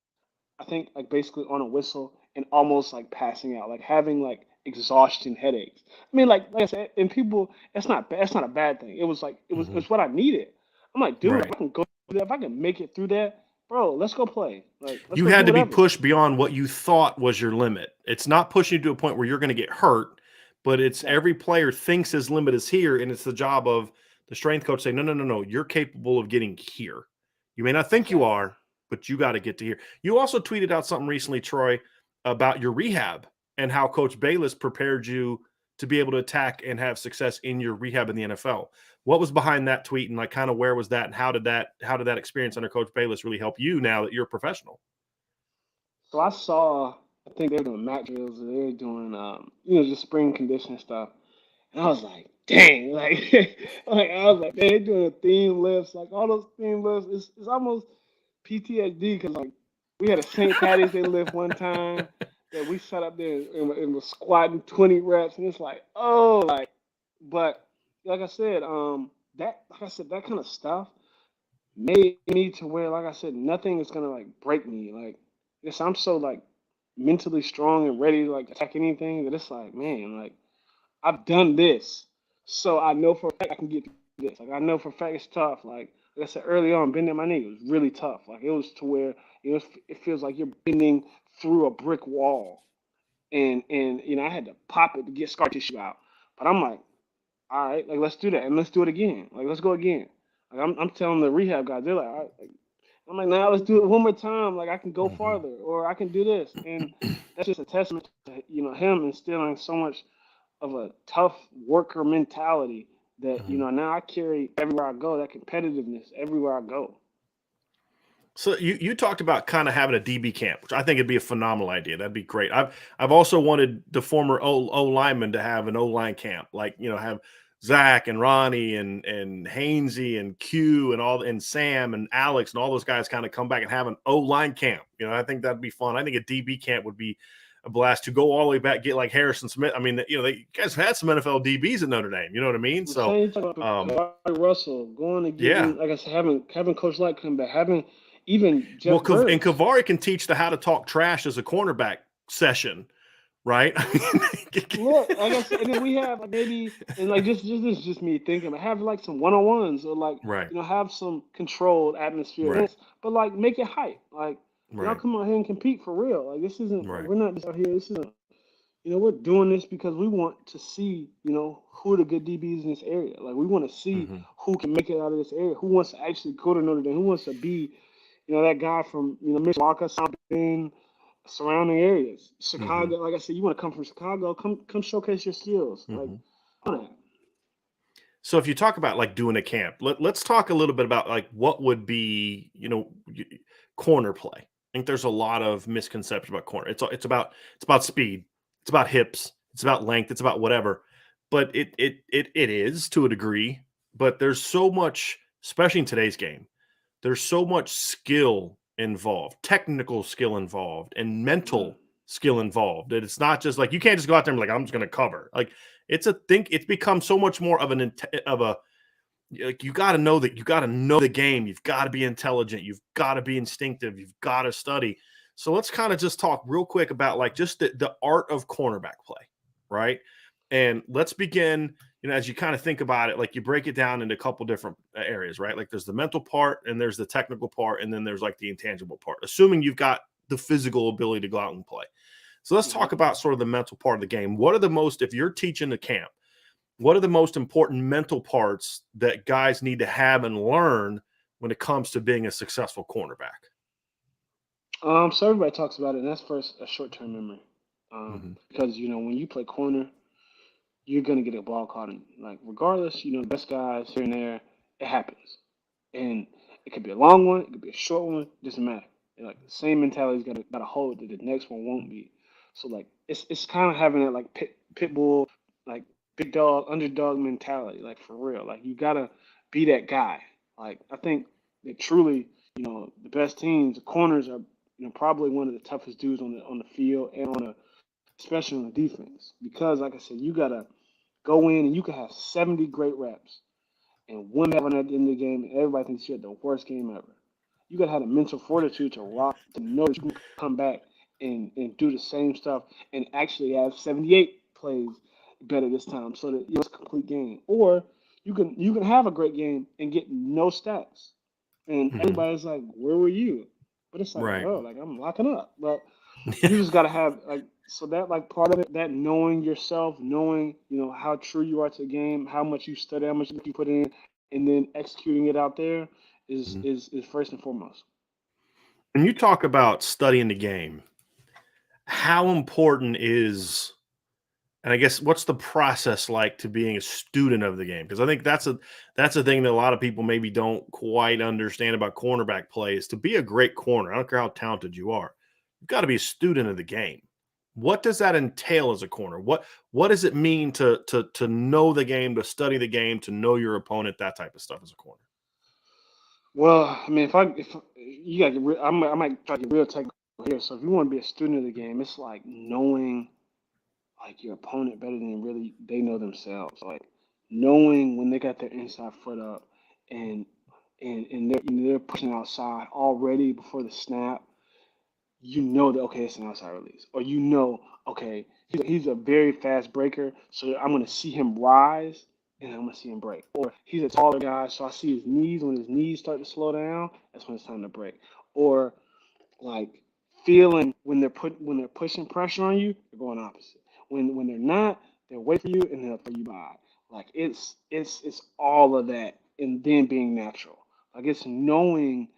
I think like basically on a whistle and almost like passing out, like having like exhaustion headaches. I mean, like I said, and people, it's not bad. It's not a bad thing. It was like Hmm. it's what I needed. I'm like, dude, if I Right. can go through that, if I can make it through that, bro, let's go play. Like, let's You go do had to be whatever. pushed beyond what you thought was your limit. It's not pushing you to a point where you're going to get hurt, but it's Exactly. every player thinks his limit is here, and it's the job of the strength coach saying, "No, no, no, no, you're capable of getting here. You may not think you Exactly. are, but you got to get to here." You also tweeted out something recently, Troy, about your rehab and how Coach Bayless prepared you to be able to attack and have success in your rehab in the NFL. What was behind that tweet, and like kind of where was that, and how did that experience under Coach Bayless really help you now that you're a professional? So I saw, I think they were doing mat drills, or they were doing, just spring conditioning stuff. And I was like, dang, like, like I was like, man, they doing theme lifts, like all those theme lifts. It's almost PTSD because like we had a St. Patty's Day lift one time that we sat up there and was squatting 20 reps, and it's like, oh, like, but like I said, that kind of stuff made me to where, like I said, nothing is gonna like break me. Like, yes, I'm so like mentally strong and ready to like attack anything that it's like, man, like. I've done this, so I know for a fact I can get through this. Like I know for a fact it's tough. Like I said early on, bending my knee was really tough. Like it was to where it feels like you're bending through a brick wall, and I had to pop it to get scar tissue out. But I'm like, all right, like let's do that and let's do it again. Like let's go again. Like I'm telling the rehab guys, they're like, all right. I'm like, now let's do it one more time. Like I can go Mhm. farther, or I can do this, and that's just a testament to him instilling so much of a tough worker mentality that Mhm. now I carry everywhere I go. That competitiveness everywhere I go. So you talked about kind of having a DB camp, which I think would be a phenomenal idea. That'd be great. I've also wanted the former O lineman to have an O line camp, like have Zach and Ronnie and Hainsey and Q and and Sam and Alex and all those guys kind of come back and have an O line camp. I think that'd be fun. I think a DB camp would be a blast to go all the way back, get like Harrison Smith. I mean, you guys have had some NFL DBs at Notre Dame. You know what I mean? I'm So, saying you talk about um, Kavari Russell going and yeah. getting, like I said, having Coach Light come back, having even Well, Jeff Gertz. Kavari can teach the how to talk trash as a cornerback session, right? Look, like I said, and then we have like maybe and like just this is just me thinking, but have like some one on ones or like Right, have some controlled atmosphere. right, But like make it hype. Like y'all right, come out here and compete for real. Like this isn't like right. we're not just out here. This isn't we're doing this because we want to see, who are the good DBs in this area. Like we want to see Mhm, who can make it out of this area, who wants to actually go to Notre Dame, who wants to be, that guy from, Mishawaka, South Bend, surrounding areas. mhm, Chicago, like I said, you want to come from Chicago, come showcase your skills. Like mhm. all that. So if you talk about like doing a camp, let's talk a little bit about like what would be, corner play. I think there's a lot of misconception about corner. It's about speed. It's about hips. It's about length. It's about whatever. But it is to a degree. But there's so much, especially in today's game, there's so much skill involved, technical skill involved, and Yeah. mental skill involved. That it's not just like you can't just go out there and be like, I'm just going to cover. Like it's become so much more of like you got to know that you got to know the game. You've got to be intelligent. You've got to be instinctive. You've got to study. So let's kind of just talk real quick about like just the art of cornerback play, right? And let's begin, as you kind of think about it, like you break it down into a couple different areas, right? Like there's the mental part and there's the technical part, and then there's like the intangible part, assuming you've got the physical ability to go out and play. So let's Mhm. talk about sort of the mental part of the game. What are the most, if you're teaching the camp, what are the most important mental parts that guys need to have and learn when it comes to being a successful cornerback? So everybody talks about it, and that's first a short-term memory. Hmm. Because when you play corner, you're gonna get a ball caught in. Like regardless, the best guys here and there, it happens, and it could be a long one, it could be a short one, doesn't matter. Like the same mentality's gotta hold that the next one won't be. So like it's kind of having that like pit bull, like big dog underdog mentality, like for real. Like you gotta be that guy. Like I think that truly, the best teams, the corners are probably one of the toughest dudes on the field and especially on the defense because like I said, you gotta go in and you can have 70 great reps and one bad one at the end of the game, and everybody thinks you had the worst game ever. You got to have the mental fortitude to rock, to know that you can come back and do the same stuff and actually have 78 plays better this time so that it's a complete game. Or you can have a great game and get no stats. And Hmm. everybody's like, where were you? But it's like, Right. bro, like I'm locking up. But you just gotta have like so that like part of it, that knowing yourself, knowing how true you are to the game, how much you study, how much you put in, and then executing it out there is Mhm. is is first and foremost. When you talk about studying the game, how important is, and I guess what's the process like to being a student of the game? Because I think that's a thing that a lot of people maybe don't quite understand about cornerback play is to be a great corner. I don't care how talented you are, you've got to be a student of the game. What does that entail as a corner? What does it mean to know the game, to study the game, to know your opponent, that type of stuff as a corner? Well, I mean, if you gotta get real, I might try to get real technical here. So if you want to be a student of the game, it's like knowing like your opponent better than really they know themselves. Like knowing when they got their inside foot up and and they're pushing outside already before the snap, you know that okay, it's an outside release, or okay, he's a very fast breaker, so I'm gonna see him rise and I'm gonna see him break. Or he's a taller guy, so I see his knees. When his knees start to slow down, that's when it's time to break. Or like feeling when they're pushing pressure on you, they're going opposite. When they're not, they're waiting for you and they'll throw you by. Like it's all of that and then being natural. Like it's knowing,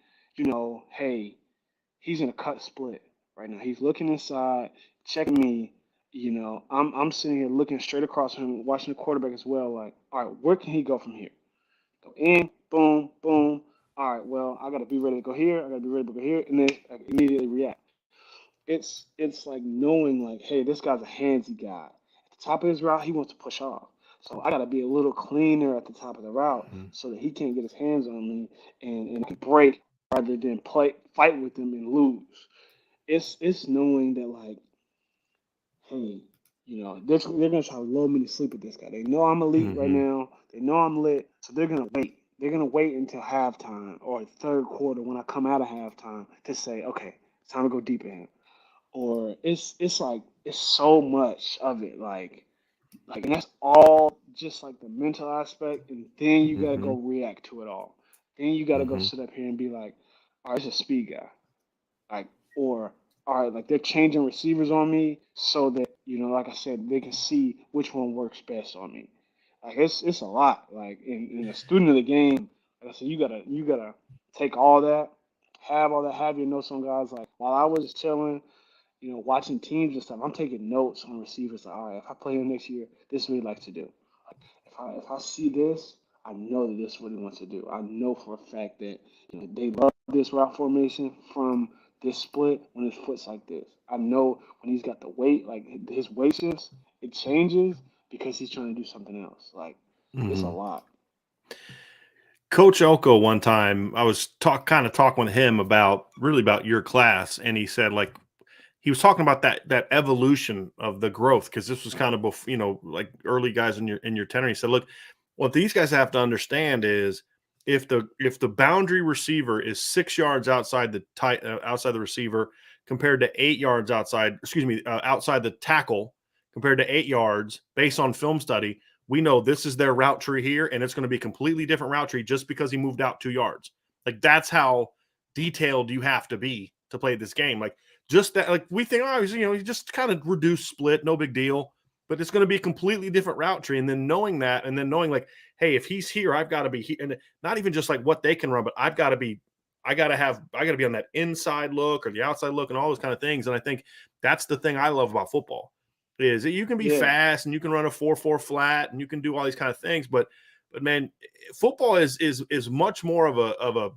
hey, he's in a cut split right now. He's looking inside, checking me. I'm sitting here looking straight across him, watching the quarterback as well. Like, all right, where can he go from here? Go in, boom, boom. All right, well, I gotta be ready to go here. I gotta be ready to go here, and then I immediately react. It's like knowing like, hey, this guy's a handsy guy. At the top of his route, he wants to push off. So I gotta be a little cleaner at the top of the route Mhm. so that he can't get his hands on me and I can break rather than fight with him and lose. It's knowing that like, hey, they're gonna try to lull me to sleep with this guy. They know I'm elite right Mhm. now. They know I'm lit, so they're gonna wait. They're gonna wait until halftime or third quarter when I come out of halftime to say, okay, it's time to go deep in him. Or it's like it's so much of it, and that's all just like the mental aspect, and then you gotta go Mhm. react to it all. Then you gotta go Mhm. sit up here and be like, all right, it's a speed guy. Like, or all right, like they're changing receivers on me so that like I said, they can see which one works best on me. Like it's a lot. Like in a student of the game, like I said, you gotta take all that, have all that, have your notes on guys. Like while I was chilling, watching teams and stuff, I'm taking notes on receivers. Like, all right, if I play him next year, this is what he likes to do. Like, if I see this, I know that this is what he wants to do. I know for a fact that they love this route formation from this split when his foot's like this. I know when he's got the weight, like his weight shifts, it changes because he's trying to do something else. Like it's a Mhm. lot. Coach Elko, one time I was kind of talking with him about your class, and he said, like, he was talking about that evolution of the growth, because this was kind of like early guys in your tenure. He said, look, what these guys have to understand is if the boundary receiver is 6 yards outside outside the receiver compared to 8 yards outside the tackle compared to 8 yards, based on film study, we know this is their route tree here, and it's going to be a completely different route tree just because he moved out 2 yards. Like, that's how detailed you have to be to play this game. Like, just that, like, we think, oh, you just kind of reduce split, no big deal. But it's going to be a completely different route tree. And then knowing that, and then knowing, like, hey, if he's here, I've got to be here. And not even just like what they can run, but I got to be on that inside look or the outside look and all those kind of things. And I think that's the thing I love about football is that you can be Yeah. fast and you can run a 4-4 flat and you can do all these kind of things. But man, football is much more of a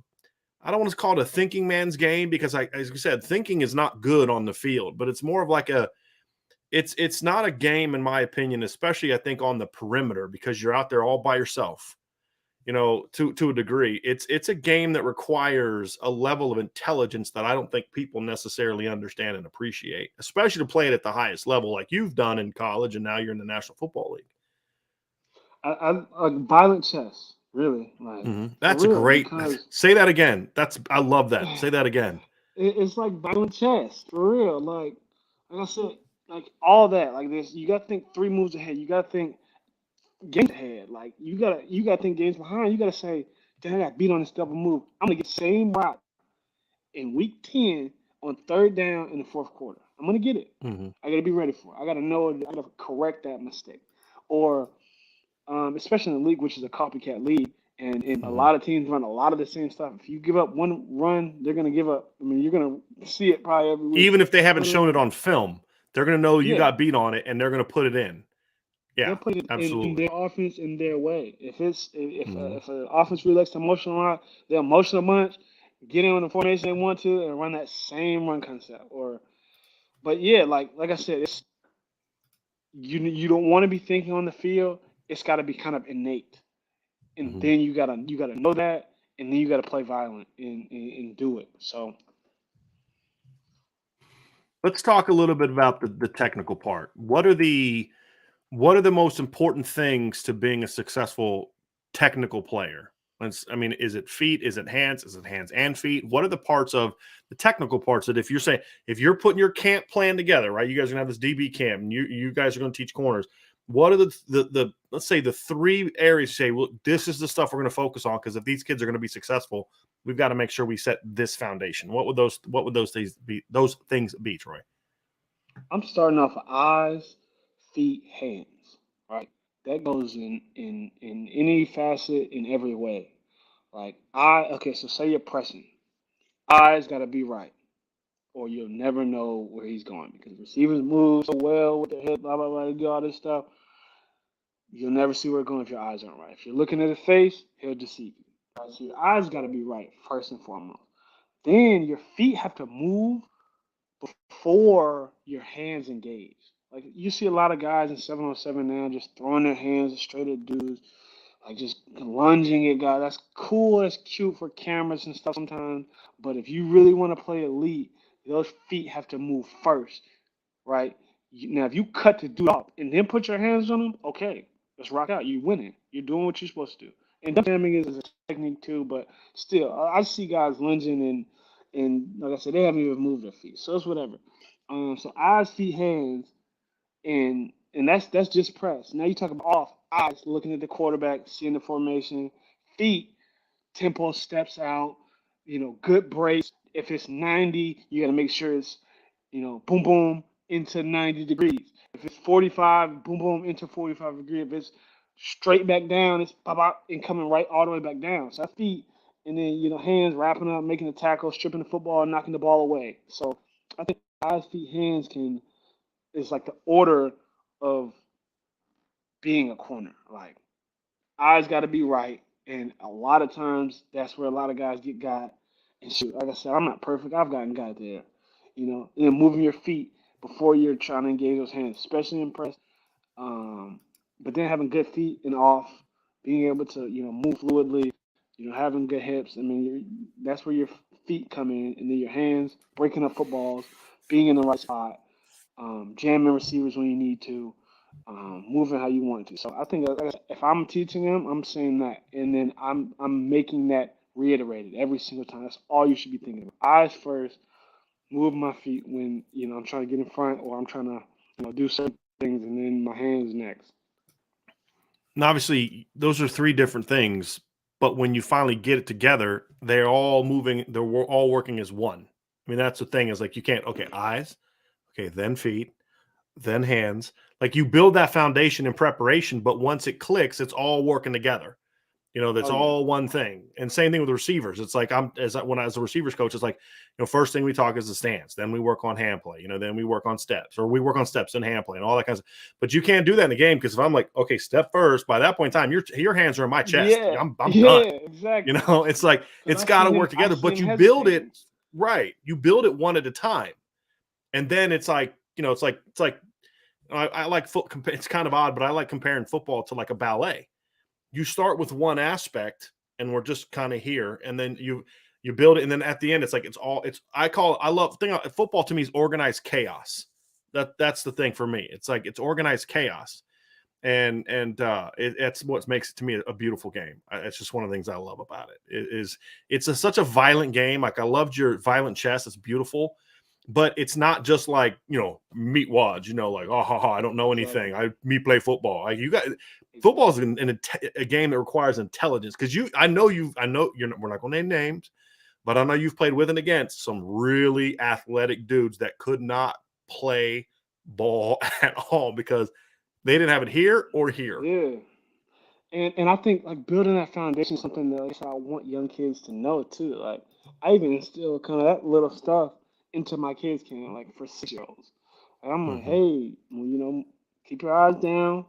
I don't want to call it a thinking man's game, because as you said, thinking is not good on the field, but it's more of like it's not a game, in my opinion, especially I think on the perimeter, because you're out there all by yourself, to a degree. It's a game that requires a level of intelligence that I don't think people necessarily understand and appreciate, especially to play it at the highest level like you've done in college and now you're in the National Football League. I like violent chess, really, like for That's a real, great because say that again. I love that. Say that again. it's like violent chess, for real. Like I said, like all that, like this, you got to think 3 moves ahead. You got to think games ahead. Like you gotta think games behind. You gotta say, "Dang, I got beat on this double move. I'm gonna get the same route in week 10 on 3rd down in the 4th quarter. I'm gonna get it. Mm-hmm. I gotta be ready for it. I gotta know. I gotta correct that mistake." Or especially in the league, which is a copycat league, and a Mm-hmm. lot of teams run a lot of the same stuff. If you give up one run, they're gonna give up. I mean, you're gonna see it probably every week. Even if they haven't But shown it on film, they're going to know you yeah, got beat on it, and they're going to put it in. they'll Yeah, put it in absolutely. their offense in their way. Mm-hmm. If an offense really likes to motion a lot, they'll motion a bunch, get in on the formation they want to, and run that same run concept. But yeah, like I said, it's you don't want to be thinking on the field. It's got to be kind of innate, and Mm-hmm. then you gotta know that, and then you gotta play violent and do it. So Let's talk a little bit about the technical part. What are the most important things to being a successful technical player? I mean, is it feet? Is it hands? Is it hands and feet? What are the parts of the technical parts that if you're putting your camp plan together, right? You guys are gonna have this DB camp, and you guys are gonna teach corners. What are the let's say the 3 areas you say, well, this is the stuff we're gonna focus on, because if these kids are gonna be successful, we've got to make sure we set this foundation. What would those things be? Those things be, Troy? I'm starting off with eyes, feet, hands. Right, that goes in any facet in every way. Like okay, so say you're pressing, eyes got to be right, or you'll never know where he's going because receivers move so well with their head, blah blah blah, they do all this stuff. You'll never see where it's going if your eyes aren't right. If you're looking at his face, he'll deceive you. Right? So your eyes got to be right first and foremost. Then your feet have to move before your hands engage. Like you see a lot of guys in 7-on-7 now just throwing their hands straight at dudes, like just lunging at guys. That's cool, that's cute for cameras and stuff sometimes. But if you really want to play elite, those feet have to move first, right? Now, if you cut the dude off and then put your hands on him, okay, let's rock out. You're winning. You're doing what you're supposed to do. And double jamming is a technique too, but still, I see guys lunging and like I said, they haven't even moved their feet, so it's whatever. So eyes, feet, hands, and that's just press. Now you talk about off eyes, looking at the quarterback, seeing the formation, feet, tempo steps out, good brace. If it's 90, you got to make sure it's, boom, boom into 90 degrees. If it's 45, boom, boom into 45 degrees. If it's straight back down, it's pop out and coming right all the way back down. So feet, and then, hands wrapping up, making the tackle, stripping the football, knocking the ball away. So I think eyes, feet, hands is like the order of being a corner. Like eyes got to be right, and a lot of times that's where a lot of guys get got. And shoot, like I said, I'm not perfect. I've got there, and then moving your feet before you're trying to engage those hands, especially in press. Um, but then having good feet and off, being able to, move fluidly, having good hips. I mean, that's where your feet come in, and then your hands, breaking up footballs, being in the right spot, jamming receivers when you need to, moving how you want to. So I think if I'm teaching them, I'm saying that, and then I'm making that reiterated every single time. That's all you should be thinking of. Eyes first, move my feet when I'm trying to get in front or I'm trying to do certain things, and then my hands next. And obviously, those are three different things, but when you finally get it together, they're all moving. They're all working as one. I mean, that's the thing is like you can't. Okay, eyes. Okay, then feet, then hands. Like you build that foundation in preparation, but once it clicks, it's all working together. That's Oh yeah, all one thing. And same thing with receivers. It's like when I was a receivers coach, it's like, first thing we talk is the stance. Then we work on hand play, then we work on steps, or we work on steps and hand play and all that kind of stuff. But you can't do that in the game because if I'm like, okay, step first, by that point in time, your hands are in my chest. yeah, I'm yeah, done. exactly. It's like Because it's got to work I've together, seen but him you build it hesitating. right. You build it one at a time. And then it's like, it's like I like it's kind of odd, but I like comparing football to like a ballet. You start with one aspect and we're just kind of here, and then you build it, and then at the end it's like football to me is organized chaos. That's the thing for me. It's like it's organized chaos, and it's what makes it to me a beautiful game. It's just one of the things I love about it. It's such a violent game. Like I loved your violent chess. It's beautiful. But it's not just like, meat wads, like, oh, I don't know anything. Exactly. Me play football. Like you got Exactly. football is a game that requires intelligence because I know we're not going to name names, but I know you've played with and against some really athletic dudes that could not play ball at all because they didn't have it here or here. Yeah. And I think like building that foundation is something that like, I want young kids to know too. Like I even instill kind of that little stuff into my kids can like for 6 year olds. Like, I'm like, Mm-hmm. hey, well, keep your eyes down,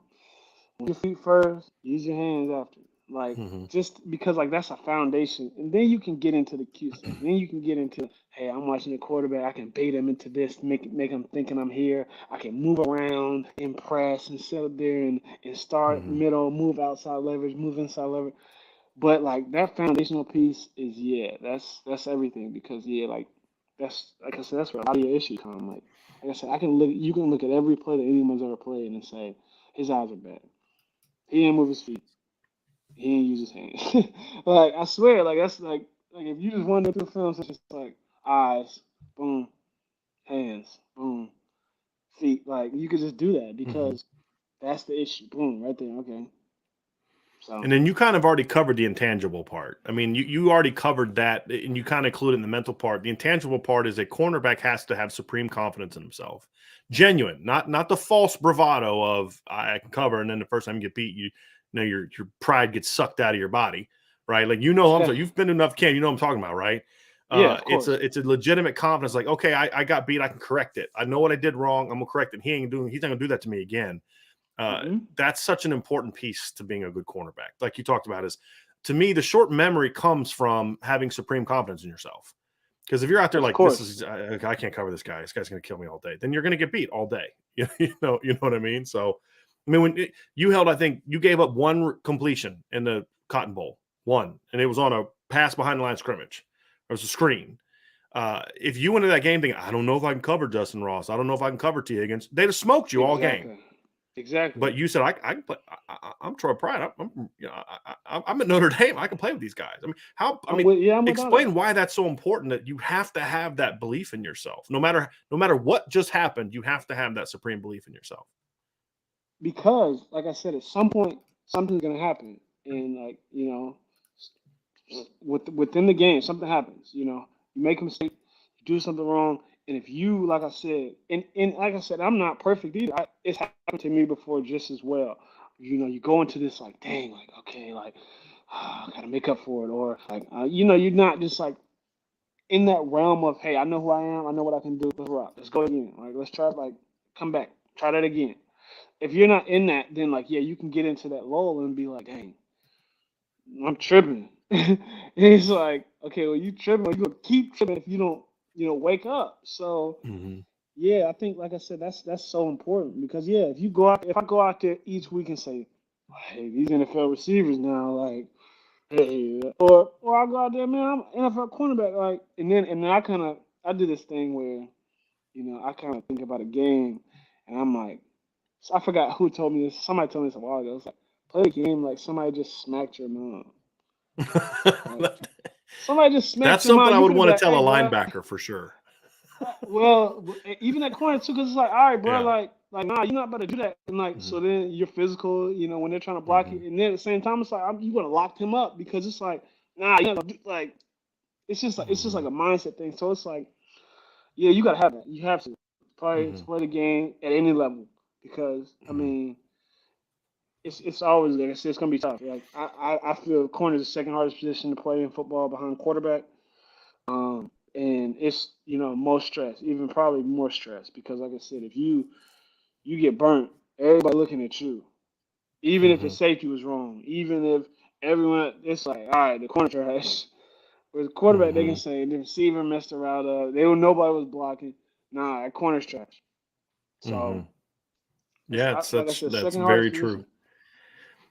move your feet first, use your hands after. Like Mm-hmm. just because like that's a foundation, and then you can get into the cute stuff. Then you can get into, hey, I'm watching the quarterback. I can bait him into this, make him thinking I'm here. I can move around, impress, and sit up there and start Mm-hmm. middle, move outside leverage, move inside leverage. But like that foundational piece is that's everything because like that's like I said, that's where a lot of your issues come. Like I said, you can look at every play that anyone's ever played and say his eyes are bad. He didn't move his feet. He didn't use his hands. Like I swear, like that's like if you just wander through films, it's just like eyes, boom, hands, boom, feet. Like you could just do that Mm-hmm. because that's the issue. Boom, right there. Okay. So And then you kind of already covered the intangible part. I mean, you already covered that, and you kind of included in the mental part. The intangible part is a cornerback has to have supreme confidence in himself, genuine, not the false bravado of I can cover, and then the first time you get beat, your pride gets sucked out of your body, right? Like I'm yeah, sorry, you've been to enough camp, I'm talking about, right? yeah, of It's course. a legitimate confidence, like okay, I got beat, I can correct it. I know what I did wrong, I'm gonna correct it. He's not gonna do that to me again. Hmm. That's such an important piece to being a good cornerback. Like you talked about, is to me, the short memory comes from having supreme confidence in yourself. Because if you're out there Of like this course. is I can't cover this guy. This guy's going to kill me all day. Then you're going to get beat all day. You know what I mean. So, I mean, you held, I think you gave up one completion in the Cotton Bowl, one, and it was on a pass behind the line of scrimmage. It was a screen. If you went into that game thinking, I don't know if I can cover Justin Ross, I don't know if I can cover T. Higgins, they'd have smoked you all game. Exactly. Exactly. But you said I can play. I'm Troy Pride. I'm at Notre Dame. I can play with these guys. I mean, I'm with all explain that. why that's so important. That you have to have that belief in yourself, no matter what just happened. You have to have that supreme belief in yourself. Because, like I said, at some point something's gonna happen, and like within the game, something happens. You make a mistake, you do something wrong, and if you, like I said, and like I said, I'm not perfect either. It's happened to me before just as well. You go into this like, dang, like okay, like I gotta make up for it, or like you're not just like in that realm of, hey, I know who I am, I know what I can do. Let's rock, let's go again. Like let's try, like come back, try that again. If you're not in that, then like yeah, you can get into that lull and be like, dang, I'm tripping. And it's like, okay, well, you tripping, you gonna keep tripping if you don't, wake up. So Hmm. yeah, I think, like I said, that's so important because yeah, if I go out there each week and say, hey, these NFL receivers now, like, hey, or I go out there, man, I'm NFL cornerback, like, and then I do this thing where I kind of think about a game, and I'm like, so I forgot who told me this. Somebody told me this a while ago. It's like play the game like somebody just smacked your mom. Like somebody just smacked That's your something mom. I You would could be want to like, tell hey, a bro. linebacker for sure. Well, even at corner too, because it's like, all right, bro, Yeah. like, nah, you're not about to do that. And like, Hmm. so then you're physical, when they're trying to block Hmm. you, and then at the same time, it's like you want to lock him up because it's like, nah, like, it's just like Hmm. a mindset thing. So it's like, yeah, you gotta have that. You have to play Hmm. to play the game at any level because I Hmm. mean, it's always like I said, it's gonna be tough. Like I feel corner is the second hardest position to play in football behind quarterback. And it's most stress, even probably more stress because like I said, if you get burnt, everybody looking at you. Even if the Hmm. safety was wrong, even if everyone, it's like, all right, the corner trash. With the quarterback, they can Hmm. say the receiver messed the route up. They don't nobody was blocking. Nah, that corner's trash. Hmm. So it's Yeah, it's like I said, that's second hardest very true. position.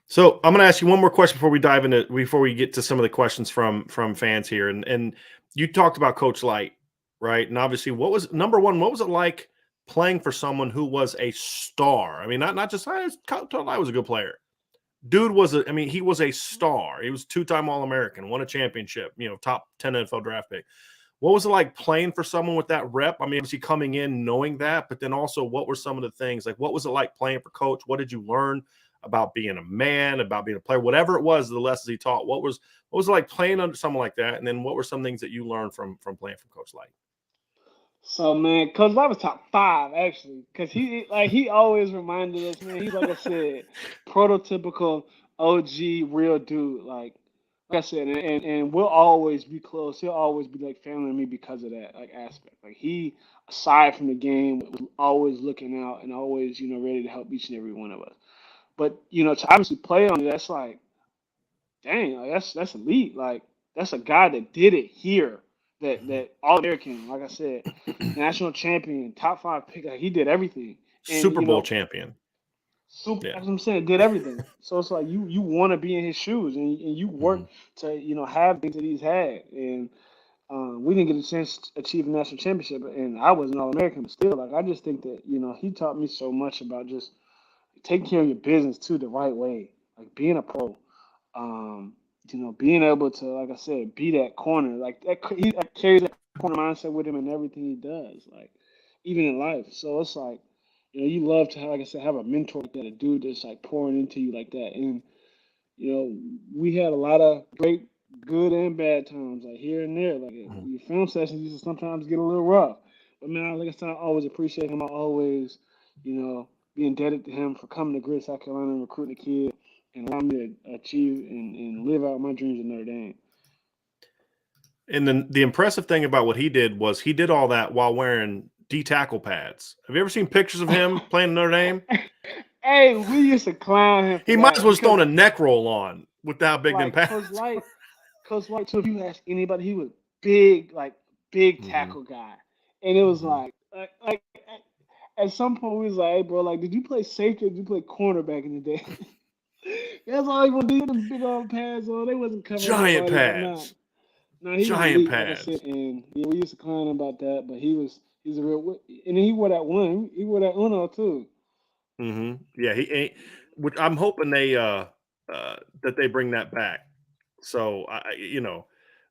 So I'm going to ask you one more question before we get to some of the questions from fans here. And you talked about Coach Light, right? And obviously, what was number one? What was it like playing for someone who was a star? I mean, not just Coach Light was a good player. Dude was I mean, he was a star. He was two-time All-American, won a championship. Top 10 NFL draft pick. What was it like playing for someone with that rep? I mean, obviously coming in knowing that, but then also what were some of the things like what was it like playing for Coach? What did you learn about being a man, about being a player, whatever it was, the lessons he taught? What was it like playing under someone like that? And then what were some things that you learned from playing from Coach Light? So man, Coach Love was top five actually, cause he always reminded us, man. He's like I said, prototypical OG real dude. Like I said, and we'll always be close. He'll always be like family to me because of that like aspect. Like he, aside from the game, was always looking out and always ready to help each and every one of us. But to obviously play on it, that's like, dang, like that's elite. Like that's a guy that did it here. That All American, like I said, national champion, top five pick. Like, he did everything, and Super Bowl champion. super. Yeah. That's what I'm saying. Did everything. So it's like you want to be in his shoes, and you work Mhm. to have things that he's had, and we didn't get a chance to achieve a national championship, and I was an All American, but still, like I just think that he taught me so much about just taking care of your business too the right way, like being a pro. Um, being able to, like I said, be that corner, like that, he like, carries that corner mindset with him in everything he does, like even in life. So it's like, you love to, like I said, have a mentor like that, a dude that's like pouring into you like that. And we had a lot of great, good and bad times, like here and there. Like Mhm. your film sessions used to sometimes get a little rough, but man, like I said, I always appreciate him. I always, you know, be indebted to him for coming to Great South Carolina and recruiting a kid and allowing me to achieve and live out my dreams at Notre Dame. And then the impressive thing about what he did was he did all that while wearing D tackle pads. Have you ever seen pictures of him playing Notre Dame? Hey, we used to clown him for He might as that well have because, thrown a neck roll on with how big them like, pads were. Coach Light, too, if you ask anybody, he was big, like, big Hmm. tackle guy. And it was Hmm. like at some point, we was like, hey, bro, like, did you play safety or did you play corner back in the day? That's all he wanted to do, them big old pads on. They wasn't covering Giant nobody, but nah. pads. Nah, he was Giant elite, like I said, pads. and yeah, we used to clown him about that, but he's a real, and then he wore that one. He wore that Uno, too. Hmm. Yeah, he ain't. Which I'm hoping that they bring that back. So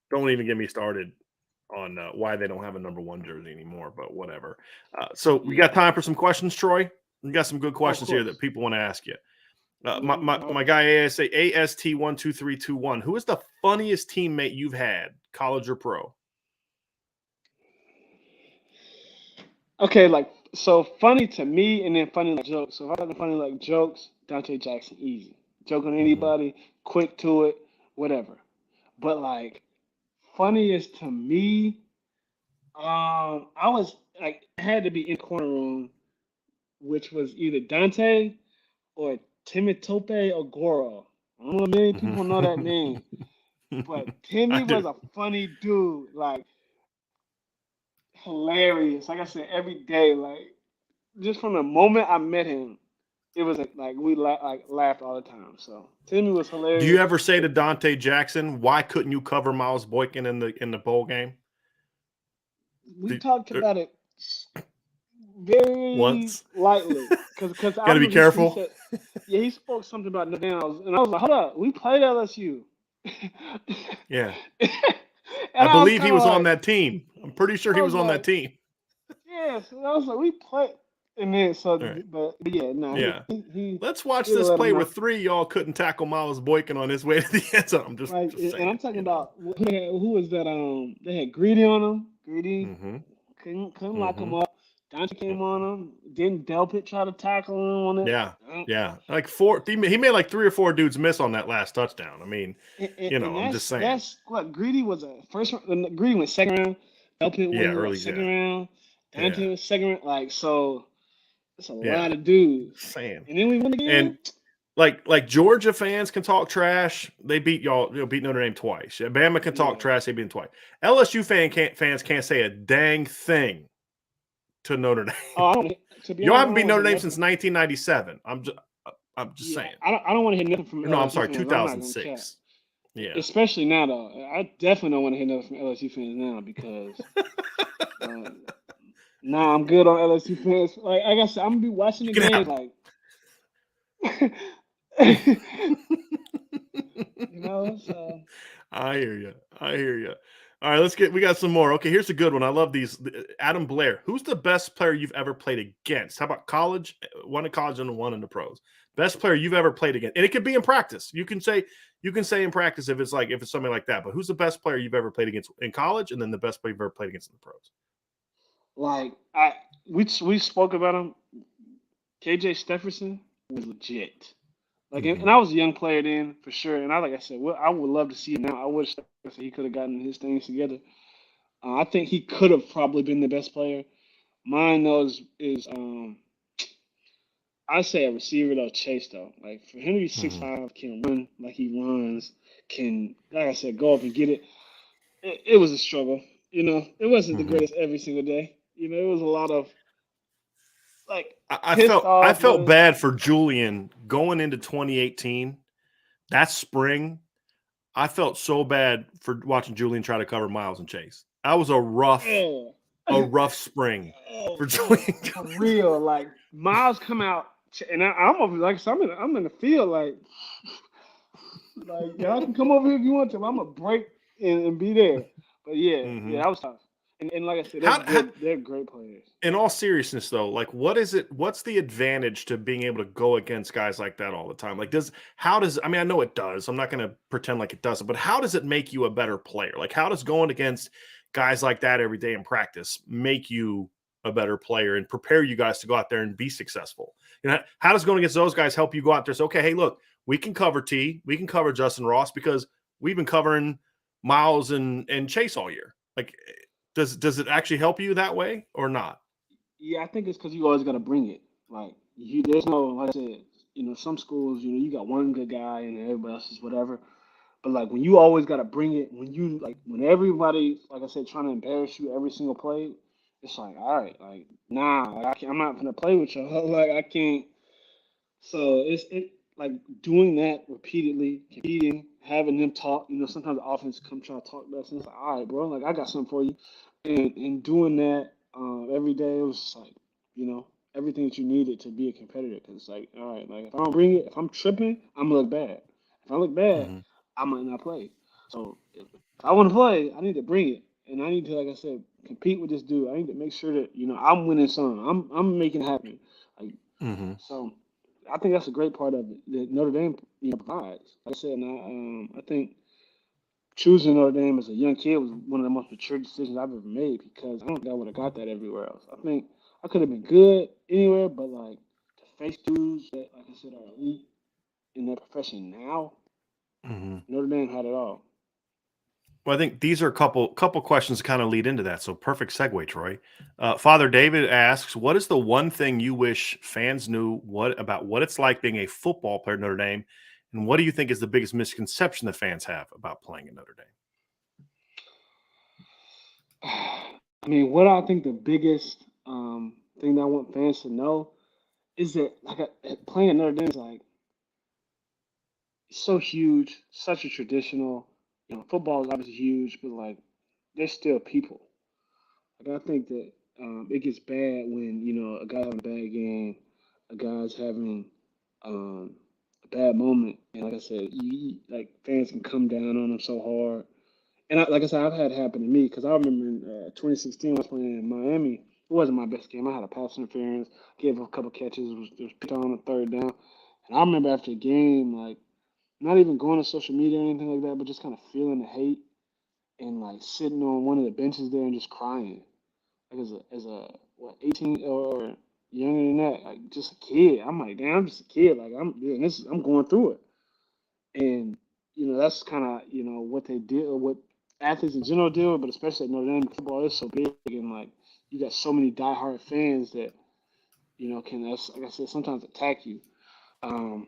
don't even get me started on why they don't have a number one jersey anymore. But whatever. So we got Yeah. time for some questions, Troy. We got some good Oh, of questions here that course. people want to ask you. Yeah, I'm My always. guy AST 12321. Who is the funniest teammate you've had, college or pro? Okay, like so funny to me, and then funny like jokes. So if I got the funny like jokes, Dante Jackson, easy. Joke on Hmm. anybody, quick to it, whatever. But like funniest to me, I was like it had to be in the corner room, which was either Dante or Timitope or Goro. I don't know if many people know that Hmm. name. but I Timmy do. was a funny dude, like hilarious. Like I said, every day, like just from the moment I met him, it was like we laughed all the time. So Timmy was Do you hilarious. ever say to Dante Jackson, "Why couldn't you cover Miles Boykin in the bowl game?" We Did, talked about it very once. lightly because I Got to be remember he careful. said, yeah, he spoke something about Notre Dame, and I was like, hold up, we played LSU. Yeah, I And I was believe he kind of was on like, that team. I'm pretty sure I he was was on that like, team. yeah. So I was like, we play, and then All right. but yeah, no, Yeah. he Let's watch he'd this let play him where know. three y'all couldn't tackle Miles Boykin on his way to the end zone. I'm Like, just and I'm saying, talking about who was that? They had Greedy on him. Greedy Mm-hmm. couldn't lock him Mm-hmm. up. Dante came on him. Didn't Delpit try to tackle him on it? Yeah. Yeah. Like four, he made like 3 or 4 dudes miss on that last touchdown. I mean, And I'm just saying. that's what Greedy was a first round. Greedy went second round. Delpit Yeah, went what early, second yeah. round. Yeah. Dante was second round. Like so, that's a Yeah. lot of dudes. Saying. And then we won And again. like Georgia fans can talk trash. They beat y'all, beat Notre Dame twice. Bama can talk Yeah. trash. They beat them twice. LSU fans can't say a dang thing to Notre Dame. Oh, I don't. To be Y'all honest, I haven't don't beat want to Notre hear Dame nothing. since 1997. I'm just Yeah, saying. I don't want to hear nothing from No, I'm LSU sorry, fans. I'm not gonna cap. 2006. Yeah. Especially now, though. I definitely don't want to hear nothing from LSU fans now because uh, nah, I'm good on LSU fans. Like I said, I'm gonna be watching You the can game. have Like, you know, so I hear you. I hear you. All right, we got some more. Okay, here's a good one. I love these. Adam Blair. Who's the best player you've ever played against? How about college? One in college and one in the pros. Best player you've ever played against. And it could be in practice. You can say in practice if it's something like that. But who's the best player you've ever played against in college and then the best player you've ever played against in the pros? like we spoke about him. KJ Stefferson was legit. Like, Mm-hmm. and I was a young player then for sure. And like I said, I would love to see it now. I wish he could have gotten his things together. I think he could have probably been the best player. Mine though is I say a receiver though, Chase though. Like for him to be six Mm-hmm. five, can run like he runs, can like I said, go up and get it. It was a struggle. It wasn't the Mm-hmm. greatest every single day. It was a lot of like I pissed felt I off felt moments. bad for Julian going into 2018. That spring, I felt so bad for watching Julian try to cover Miles and Chase. That was Oh, a rough spring oh, for Julian. for real. Like Miles come out, and I'm over like I said, I'm in the field like y'all can come over here if you want to. I'm gonna break and be there. But yeah, Mm-hmm. yeah, that was tough. And like I said, they're How, good. They're great players. in all seriousness though, like what is it? What's the advantage to being able to go against guys like that all the time? Like I mean, I know it does. I'm not going to pretend like it doesn't, but how does it make you a better player? Like how does going against guys like that every day in practice make you a better player and prepare you guys to go out there and be successful? How does going against those guys help you go out there and say, okay, hey, look, we can cover T, we can cover Justin Ross because we've been covering Miles and Chase all year. Like, does it actually help you that way or not? Yeah, I think it's because you always got to bring it. Like there's no like I said, some schools, you got one good guy and everybody else is whatever. But like when you always got to bring it, when everybody, like I said, trying to embarrass you every single play, it's like, all right, like nah, like, I'm not gonna play with y'all. Like I can't. So it like doing that repeatedly, competing, having them talk. Sometimes the offense come try to talk back, and it's like, all right, bro, like I got something for you, and doing that every day, it was just like, everything that you needed to be a competitor. Because it's like, all right, like if I don't bring it, if I'm tripping, I'm gonna look bad. If I look bad, Mm-hmm. I might not play. So if I want to play, I need to bring it, and I need to, like I said, compete with this dude. I need to make sure that I'm winning some. I'm making it happen. Like Mm-hmm. so. I think that's a great part of it that Notre Dame, provides. Like I said, and I think choosing Notre Dame as a young kid was one of the most mature decisions I've ever made because I don't think I would have got that everywhere else. I think I could have been good anywhere, but like to face dudes that, like I said, are elite in their profession now, Mm-hmm. Notre Dame had it all. Well, I think these are a couple questions to kind of lead into that. So perfect segue, Troy. Father David asks, "What is the one thing you wish fans knew about what it's like being a football player at Notre Dame, And what do you think is the biggest misconception the fans have about playing at Notre Dame? I mean, what I think the biggest thing that I want fans to know is that playing at Notre Dame is like so huge, such a traditional. Football is obviously huge, but like there's still people. Like I think that it gets bad when a guy's having a bad game, a guy's having a bad moment, and like I said, like fans can come down on him so hard. And like I said, I've had it happen to me because I remember in 2016 I was playing in Miami. It wasn't my best game. I had a pass interference, gave up a couple catches, was picked on a third down. And I remember after the game, like not even going to social media or anything like that, but just kind of feeling the hate and like sitting on one of the benches there and just crying. Like as a what 18 or younger than that, like just a kid. I'm like, damn, I'm just a kid. Like I'm going through it. And that's kind of what they did, or what athletes in general do, but especially at Notre Dame, football is so big, and like you got so many diehard fans that can, like I said, sometimes attack you. Um,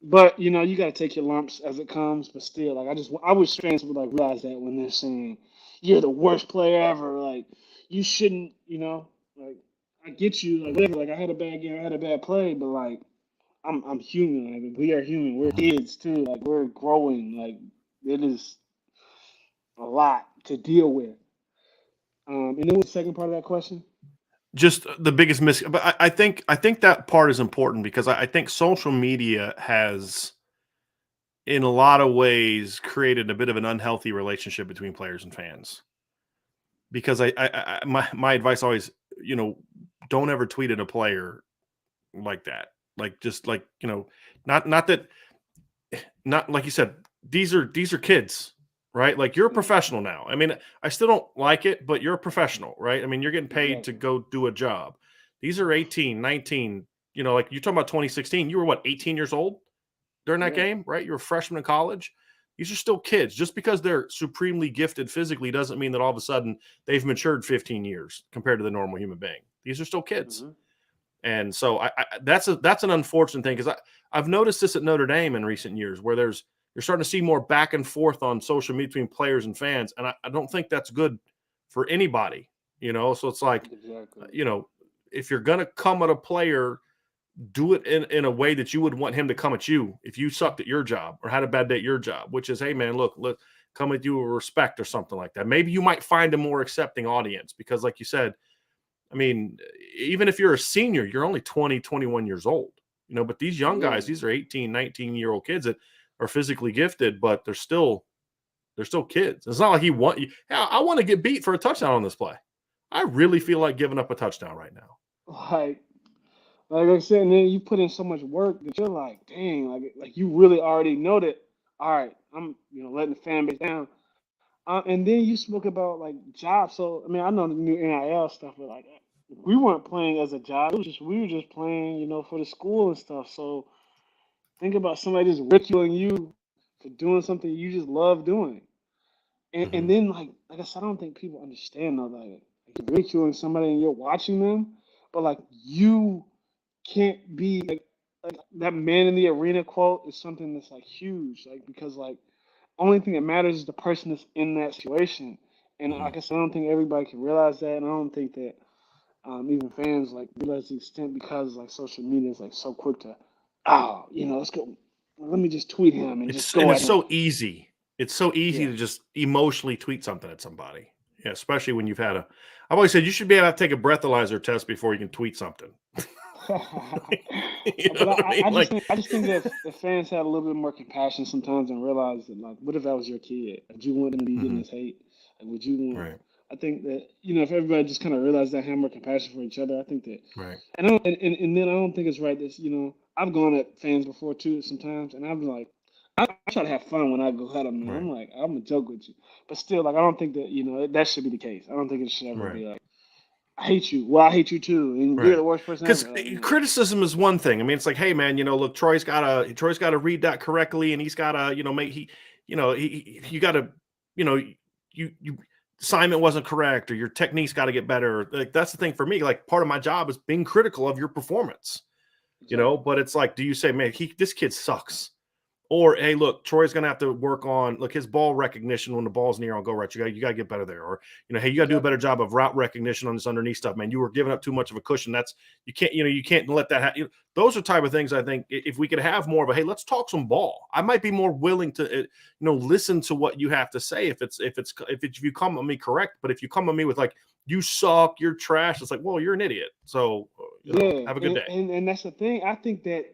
but you got to take your lumps as it comes. But still, like I wish fans would like realize that when they're saying you're the worst player ever, like you shouldn't, like I get you, like whatever, like I had a bad game, I had a bad play, but like I'm human. Like we are human. We're kids too. Like we're growing. Like it is a lot to deal with. And then what's the second part of that question? Just the biggest but I think that part is important because I think social media has, in a lot of ways, created a bit of an unhealthy relationship between players and fans. Because my advice always, don't ever tweet at a player like that. Like just like not that, not like you said, these are kids, right? Like you're a Yeah, professional now. I mean, I still don't like it, but you're a professional, right? I mean, you're getting paid to exactly. go do a job. These are 18, 19, like you're talking about 2016. You were what, 18 years old during that Yeah. game, right? You're a freshman in college. These are still kids. Just because they're supremely gifted physically doesn't mean that all of a sudden they've matured 15 years compared to the normal human being. These are still kids. Hmm. And so that's an unfortunate thing because I've noticed this at Notre Dame in recent years where you're starting to see more back and forth on social media between players and fans, and I don't think that's good for anybody. So it's like, Exactly. you know, if you're gonna come at a player, do it in a way that you would want him to come at you if you sucked at your job or had a bad day at your job, which is, hey man, look, come at you with respect or something like that. Maybe you might find a more accepting audience because, like you said, I mean, even if you're a senior, you're only 20, 21 years old, but these young Yeah. guys, these are 18, 19-year-old kids that are physically gifted, but they're still kids. It's not like I want to get beat for a touchdown on this play. I really feel like giving up a touchdown right now. Like like I said, and then you put in so much work that you're like, dang, like you really already know that. All right, I'm letting the fan base down. And then you spoke about like jobs. So I mean, I know the new NIL stuff, but like we weren't playing as a job. It was just we were just playing, for the school and stuff. So think about somebody just ridiculing you for doing something you just love doing. And Mhm. then like I said, I don't think people understand though. Like you're ridiculing somebody and you're watching them, but like you can't be like that man in the arena quote is something that's like huge. Like because like only thing that matters is the person that's in that situation. And Mhm. like I said, I don't think everybody can realize that, and I don't think that even fans like realize the extent because like social media is like so quick to, oh, let's go, let me just tweet him and just It's go and at it's him. so easy. It's so easy Yeah. to just emotionally tweet something at somebody. Yeah, especially when you've had I've always said you should be able to take a breathalyzer test before you can tweet something. You know But what I mean? Like, I just think that if fans had a little bit more compassion sometimes and realize that like what if that was your kid? Would you want them to be getting mhm, this hate? Like would you want? right, I think that if everybody just kind of realized that had more compassion for each other, I think that. right. And I don't, and then I don't think it's right that I've gone at fans before too sometimes, and I'm like I try to have fun when I go at them, man. Right. I'm like I'm gonna joke with you, but still like I don't think that that should be the case. I don't think it should ever Right. be like I hate you. Well, I hate you too, and you're Right. the worst person Because ever. Like criticism is one thing. I mean, it's like, hey, man, look, Troy's gotta read that correctly, and he's gotta, make you gotta, you assignment wasn't correct, or your technique's got to get better. Like that's the thing for me. Like part of my job is being critical of your performance. exactly. But it's like, do you say, man, this kid sucks? Or, hey, look, Troy's going to have to work on his ball recognition when the ball's near. I'll go right. You got to get better there. Or, hey, you got to do a better job of route recognition on this underneath stuff, man. You were giving up too much of a cushion. You can't let that happen. Those are type of things I think if we could have more of a, hey, let's talk some ball. I might be more willing to, listen to what you have to say if you come at me correct. But if you come at me with like, you suck, you're trash, it's like, well, you're an idiot. So, have a good day. And that's the thing. I think that,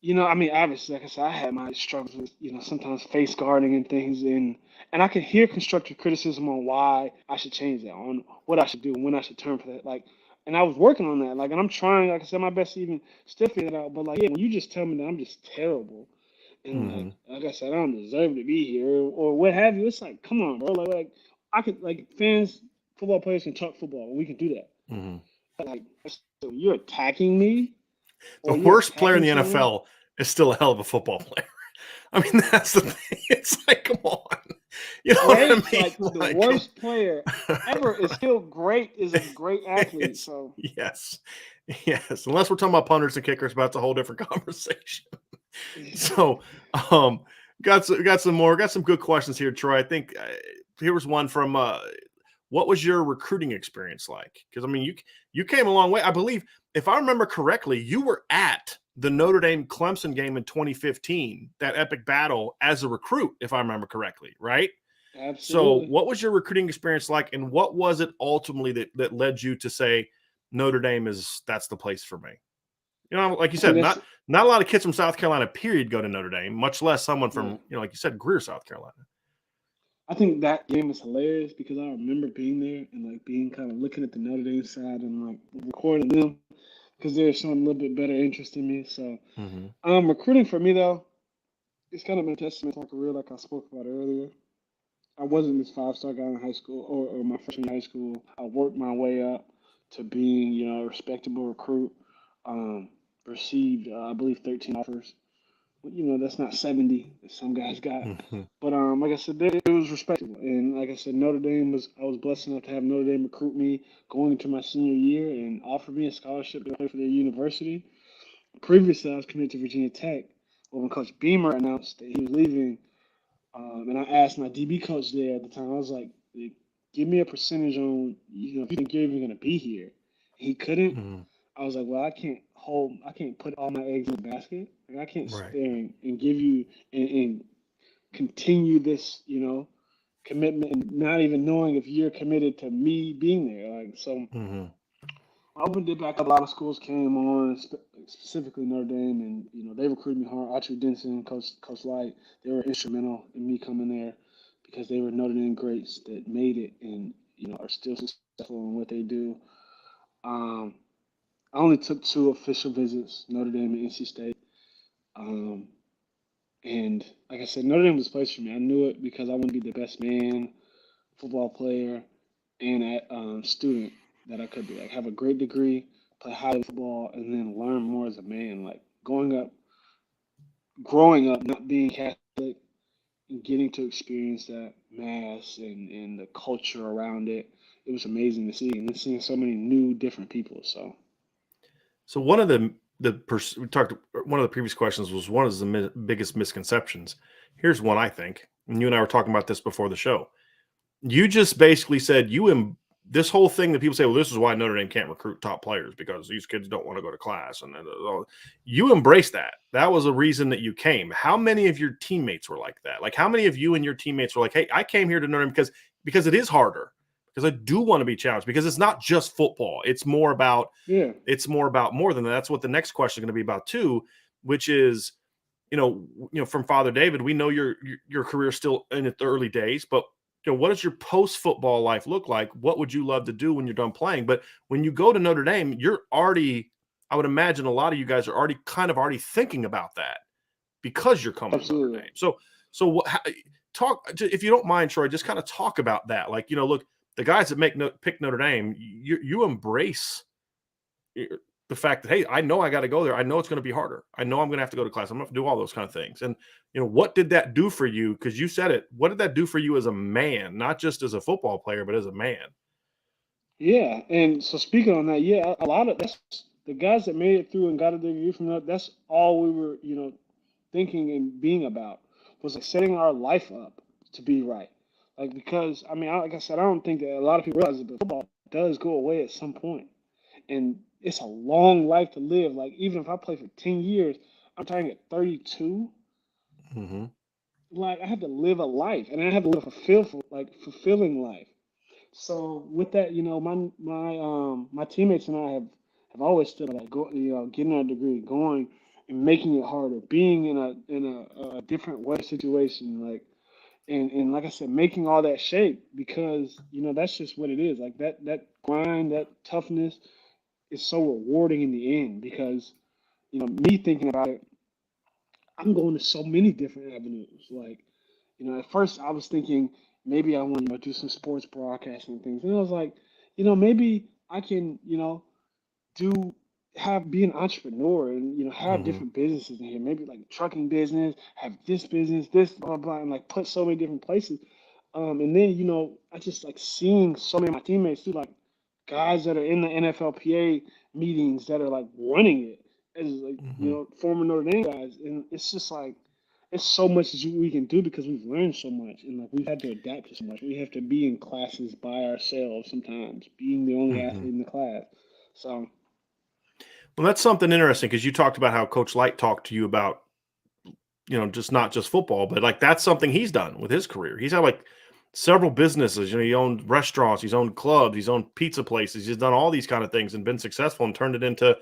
I mean, obviously, like I said, I had my struggles with, sometimes face guarding and things, and I can hear constructive criticism on why I should change that, on what I should do, when I should turn for that. Like, and I was working on that, like, and I'm trying, like I said, my best to even still figure it out. But like, yeah, when you just tell me that I'm just terrible, and like I said, I don't deserve to be here, or what have you, it's like, come on, bro. Like I could, like, fans, football players can talk football. We can do that. But like, so you're attacking me. The worst player in the NFL is still a hell of a football player. I mean, that's the thing. It's like, come on. You know what I mean? Like, the worst player ever is still great, is a great athlete. So yes. Unless we're talking about punters and kickers, but that's a whole different conversation. So, got some good questions here, Troy. I think here was one from what was your recruiting experience like? Because I mean, you came a long way. I believe, if I remember correctly, you were at the Notre Dame Clemson game in 2015, that epic battle as a recruit, if I remember correctly, right? Absolutely. So what was your recruiting experience like, and what was it ultimately that led you to say Notre Dame that's the place for me? Like you said, not a lot of kids from South Carolina, period, go to Notre Dame, much less someone from, like you said, Greer, South Carolina. I think that game is hilarious because I remember being there and like being kind of looking at the Notre Dame side and like recording them because they're showing a little bit better interest in me. So, recruiting for me though, it's kind of been a testament to my career, like I spoke about earlier. I wasn't this 5-star guy in high school or my freshman year of high school. I worked my way up to being, a respectable recruit. Received, I believe, 13 offers. That's not 70 that some guys got. But like I said, it was respectable. And like I said, I was blessed enough to have Notre Dame recruit me going into my senior year and offer me a scholarship to play for their university. Previously, I was committed to Virginia Tech. But when Coach Beamer announced that he was leaving, and I asked my DB coach there at the time, I was like, give me a percentage on, if you think you're even going to be here. He couldn't. I was like, well, I can't put all my eggs in the basket. Like, I can't sit there and give you and continue this, commitment and not even knowing if you're committed to me being there. Like, so I opened it back up. A lot of schools came on, specifically Notre Dame, and, they recruited me hard. Archie Denson, Coach Light, they were instrumental in me coming there because they were Notre Dame greats that made it and, are still successful in what they do. I only took 2 official visits, Notre Dame and NC State. And like I said, Notre Dame was a place for me. I knew it because I wanted to be the best man, football player, and student that I could be. Like, have a great degree, play high football, and then learn more as a man. Like, growing up, not being Catholic, and getting to experience that mass and the culture around it, it was amazing to see. And then seeing so many new, different people. So one of the we talked. One of the previous questions was, what is the biggest misconceptions? Here's one, I think, and you and I were talking about this before the show. You just basically said this whole thing that people say, well, this is why Notre Dame can't recruit top players because these kids don't want to go to class, and you embraced that. That was a reason that you came. How many of your teammates were like that? Like, how many of you and your teammates were like, hey, I came here to Notre Dame because it is harder. Because I do want to be challenged, because it's not just football. It's more about more than that. That's what the next question is going to be about too, which is, from Father David, we know your career is still in its early days, but what does your post-football life look like? What would you love to do when you're done playing? But when you go to Notre Dame, you're already, I would imagine a lot of you guys are already thinking about that because you're coming to Notre Dame. So talk, if you don't mind, Troy, just kind of talk about that. Like, look, the guys that pick Notre Dame, you embrace the fact that, hey, I know I got to go there. I know it's going to be harder. I know I'm going to have to go to class. I'm going to have to do all those kind of things. And, what did that do for you? Because you said it. What did that do for you as a man, not just as a football player, but as a man? Yeah, and so speaking on that, a lot of that's the guys that made it through and got a degree from that. That's all we were, thinking and being about was like setting our life up to be right. Like because I mean, like I said, I don't think that a lot of people realize it, but football does go away at some point, and it's a long life to live. Like even if I play for 10 years, I'm retiring at 32. Hmm. Like I have to live a life, and I have to live a fulfilling life. So with that, my teammates and I have always stood by that, getting our degree, going and making it harder, being in a different weather situation, and like I said, making all that shape because that's just what it is. Like that grind, that toughness is so rewarding in the end because me thinking about it, I'm going to so many different avenues. Like at first I was thinking maybe I want to do some sports broadcasting things, and I was like, maybe I can, do be an entrepreneur and have Hmm. different businesses in here. Maybe like a trucking business, have this business, this blah blah, and like put so many different places. And then I just like seeing so many of my teammates do like guys that are in the NFLPA meetings that are like running it as like Hmm. former Notre Dame guys, and it's just like it's so much that we can do because we've learned so much and like we've had to adapt to so much. We have to be in classes by ourselves sometimes, being the only Hmm. athlete in the class. So Well, that's something interesting because you talked about how Coach Light talked to you about, just not just football, but like that's something he's done with his career. He's had like several businesses. He owned restaurants, he's owned clubs, he's owned pizza places. He's done all these kind of things and been successful and turned it into,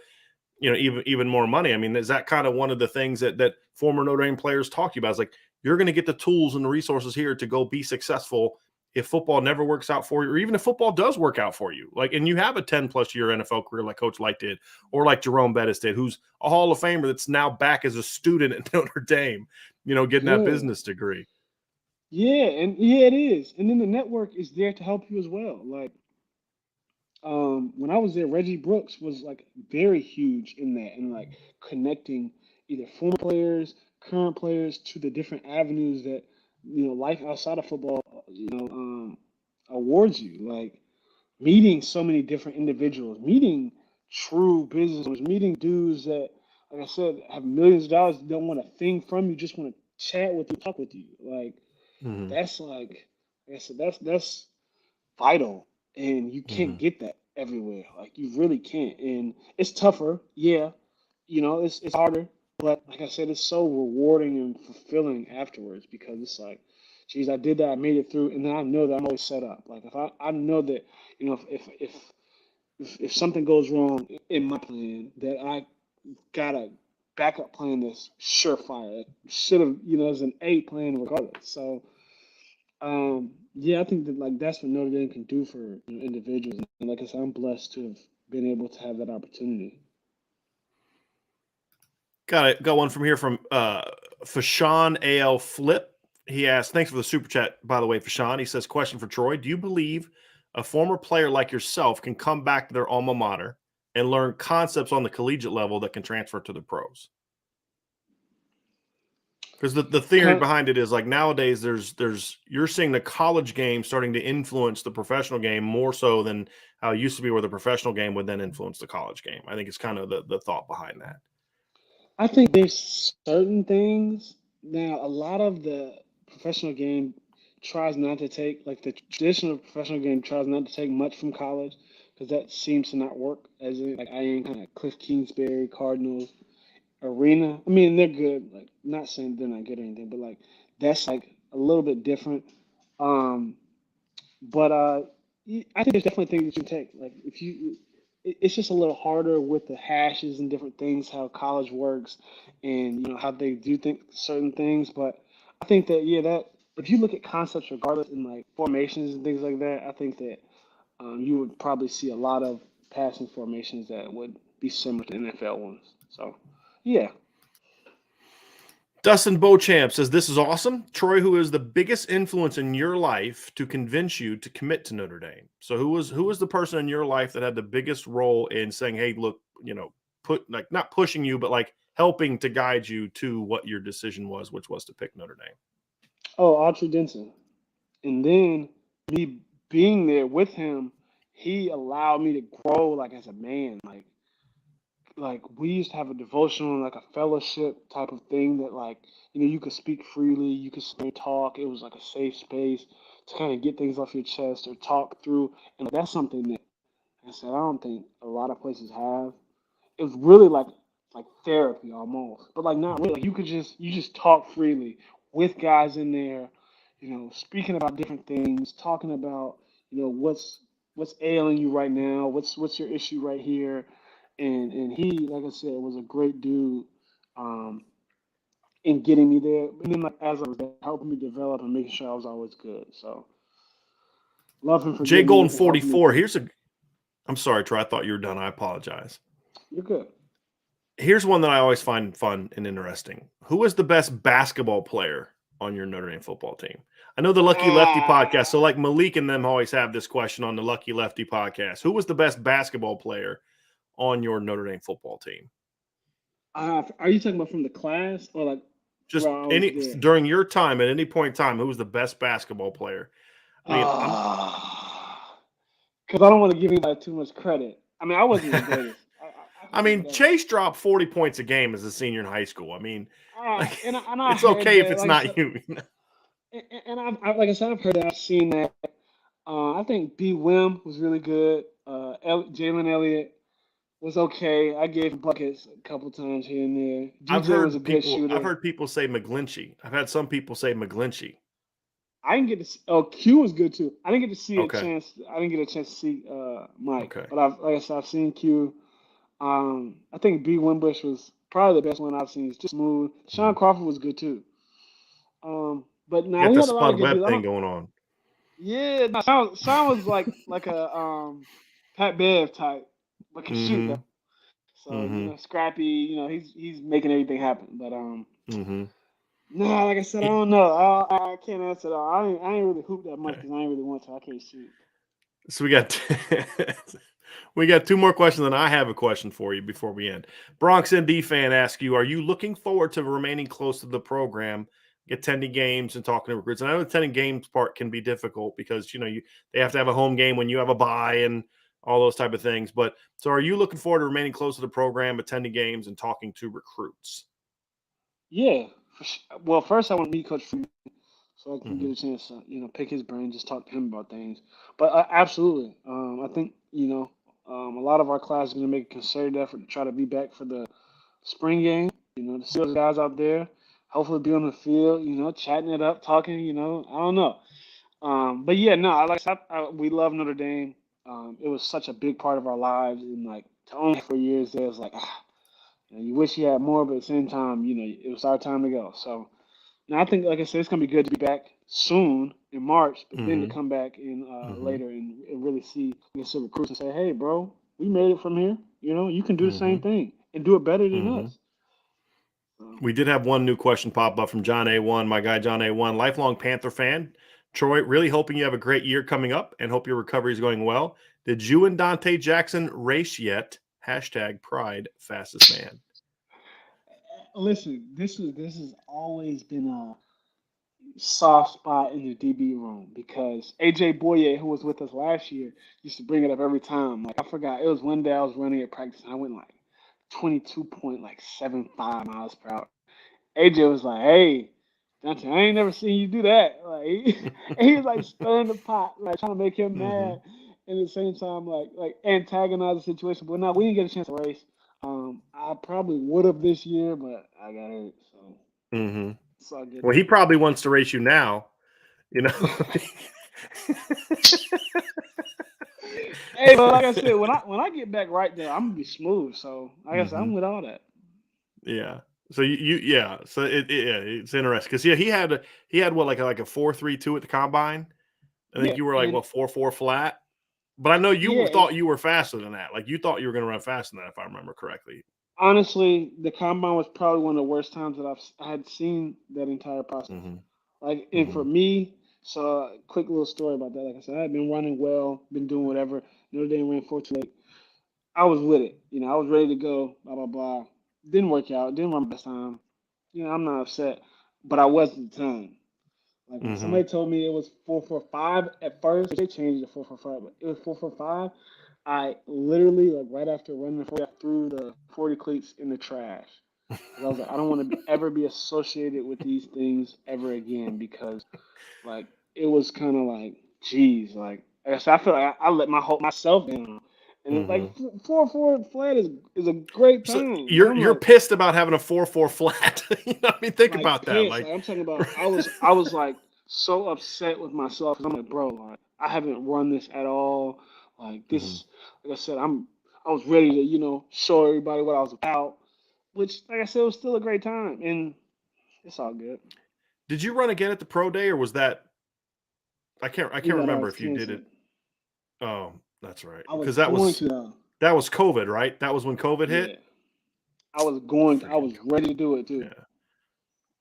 even more money. I mean, is that kind of one of the things that former Notre Dame players talk to you about? Is like you're going to get the tools and the resources here to go be successful if football never works out for you, or even if football does work out for you. Like, and you have a 10-plus-year NFL career like Coach Light did, or like Jerome Bettis did, who's a Hall of Famer that's now back as a student at Notre Dame, getting that yeah, business degree. yeah, and yeah, it is. And then the network is there to help you as well. Like when I was there, Reggie Brooks was like very huge in that and like connecting either former players, current players to the different avenues that life outside of football awards you. Like meeting so many different individuals, meeting true business owners, meeting dudes that, like I said, have millions of dollars, don't want a thing from you, just want to chat with you, talk with you. Hmm. That's like I said, that's vital, and you can't Hmm. get that everywhere. Like you really can't, and it's tougher. Yeah, it's harder, but like I said, it's so rewarding and fulfilling afterwards because it's like, geez, I did that, I made it through, and then I know that I'm always set up. Like if I know that if something goes wrong in my plan, that I got a backup plan that's surefire. Should have, as an A plan regardless. So yeah, I think that like that's what Notre Dame can do for individuals. And like I said, I'm blessed to have been able to have that opportunity. Got one from here from Fashawn AL Flip. He asked, thanks for the super chat, by the way, Fashawn. He says, question for Troy. Do you believe a former player like yourself can come back to their alma mater and learn concepts on the collegiate level that can transfer to the pros? Because the theory Con- behind it is like nowadays there's you're seeing the college game starting to influence the professional game more so than how it used to be where the professional game would then influence the college game. I think it's kind of the thought behind that. I think there's certain things now. A lot of the professional game tries not to take like the traditional professional game tries not to take much from college because that seems to not work. As in, like I am kind of Cliff Kingsbury, Cardinals, Arena. I mean, they're good. Like, not saying they're not good or anything, but like that's like a little bit different. Um, but I think there's definitely things you can take. Like, it's just a little harder with the hashes and different things, how college works, and how they do think certain things. But I think that yeah, that if you look at concepts regardless in like formations and things like that, I think that you would probably see a lot of passing formations that would be similar to NFL ones. So yeah. Dustin Beauchamp says, this is awesome. Troy, who is the biggest influence in your life to convince you to commit to Notre Dame? So who was the person in your life that had the biggest role in saying, hey, look, put like not pushing you, but like helping to guide you to what your decision was, which was to pick Notre Dame? Oh, Audrey Denson. And then me being there with him, he allowed me to grow like as a man. Like like we used to have a devotional, like a fellowship type of thing that like you could speak freely, you could talk. It was like a safe space to kind of get things off your chest or talk through, and that's something that like I said I don't think a lot of places have. It was really like therapy almost, but like not really. Like you just talk freely with guys in there, speaking about different things, talking about what's ailing you right now, what's your issue right here, and he, like I said, was a great dude um, in getting me there, and then like as I was there, helping me develop and making sure I was always good. So love him for Jay getting me Golden and helping me 44. through. I'm sorry, Troy. I thought you were done. I apologize. You're good. Here's one that I always find fun and interesting. Who is the best basketball player on your Notre Dame football team? I know the Lucky Lefty podcast. So, Ah. like Malik and them always have this question on the Lucky Lefty podcast. Who was the best basketball player on your Notre Dame football team? Are you talking about from the class or like Just while I was any there? during your time at any point in time, who was the best basketball player? I mean, Because I don't want to give anybody too much credit. I mean, I wasn't the greatest. I I can admit mean, that. Chase dropped 40 points a game as a senior in high school. I mean, like, And I it's heard okay if that. it's Like I said, not you. and like I said, I've heard that. I've seen that. I think B. Wim was really good. Jalen Elliott was okay. I gave him buckets a couple times here and there. DJ was a good I've shooter. heard people say McGlinchey. I've had some people say McGlinchey. I didn't get to see, oh, Q was good too. I didn't get to see a Okay. chance. I didn't get a chance to see Mike, Okay. but like I said, I've seen Q. I think B. Wimbush was probably the best one I've seen. It's just smooth. Sean Mhm. Crawford was good too. But You now got we the had a lot of spud good web dudes. I thing don't. going on. Yeah, no, Sean was like a Pat Bev type, but can shoot though. Mm-hmm. So Mm-hmm. scrappy. He's making everything happen. But Mm-hmm. no, like I said, I don't know. I can't answer that. I ain't really hoop that much Okay. because I ain't really want to. I can't shoot. So we got two more questions, and I have a question for you before we end. Bronx ND fan asks you: are you looking forward to remaining close to the program, attending games, and talking to recruits? And I know the attending games part can be difficult because they have to have a home game when you have a bye and all those type of things. But so, are you looking forward to remaining close to the program, attending games, and talking to recruits? Yeah. Well, first I want to meet Coach Freeman so I can Mm-hmm. get a chance to pick his brain, just talk to him about things. But absolutely, I think a lot of our class is going to make a concerted effort to try to be back for the spring game. To see those guys out there, hopefully be on the field. Chatting it up, talking. I don't know. But yeah, no, we love Notre Dame. It was such a big part of our lives, and like to only 4 years there is like, you wish you had more, but at the same time, it was our time to go. So. Now I think, like I said, it's gonna be good to be back soon in March, but then to Mm-hmm. come back in Mm-hmm. later and really see, recruits and say, "Hey, bro, we made it from here. You can do the same Mm-hmm. thing and do it better than Mm-hmm. us." So, We did have one new question pop up from John A1, my guy John A1, lifelong Panther fan. Troy, really hoping you have a great year coming up and hope your recovery is going well. Did you and Dante Jackson race yet? Hashtag pride fastest man. listen, this has always been a soft spot in the DB room because AJ Boye, who was with us last year, used to bring it up every time. Like I forgot, it was one day I was running at practice and I went like 22.75 miles per hour. AJ was like, "Hey, Dante, I ain't never seen you do that." Like he was like stirring the pot, like trying to make him Mm-hmm. mad, and at the same time like antagonize the situation. But no, we didn't get a chance to race. I probably would have this year, but I got hurt, so Mm-hmm. it's all good Well, he though. probably wants to race you now, you know. Hey, but like I said, when I get back right there, I'm gonna be smooth. So like I guess Mm-hmm. I'm with all that. Yeah. So yeah. So yeah, it's interesting because yeah, he had what like a 4.32 at the combine. I think Yeah, you were like and what 4.4 flat. But I know yeah, you and thought you were faster than that. Like you thought you were going to run faster than that, if I remember correctly. honestly, the combine was probably one of the worst times that I had seen that entire process. Mm-hmm. Like, and for Mm-hmm. me, so quick little story about that. Like I said, I had been running well, been doing whatever. Notre Dame ran 4.28. I was with it. I was ready to go. Blah blah blah. Didn't work out. Didn't run my best time. I'm not upset, but I was at the time. Like when Mm-hmm. somebody told me it was 4.45 at first, they changed it to 4.45, but it was 4.45. I literally, like, right after running the 40, I threw the 40 cleats in the trash. Because I was like, I don't want to ever be associated with these things ever again because, like, it was kind of like, geez, like I said, I feel like I let myself down. And it's like Hmm. 4-4 flat is a great So time. And you're I'm you're like, pissed about having a 4-4 flat. You know what I mean? Think about that. pissed. Like, Like I'm talking about, I was like so upset with myself because I'm like, bro, like I haven't run this at all. Like mhm. this, like I said, I was ready to show everybody what I was about, which like I said was still a great time, and it's all good. Did you run again at the pro day, or was that I can't No, that remember was if you did canceled. it. Oh, that's right. I was Because going to that was COVID, right? That was when COVID hit. yeah, I Freaking was ready to do it too. yeah.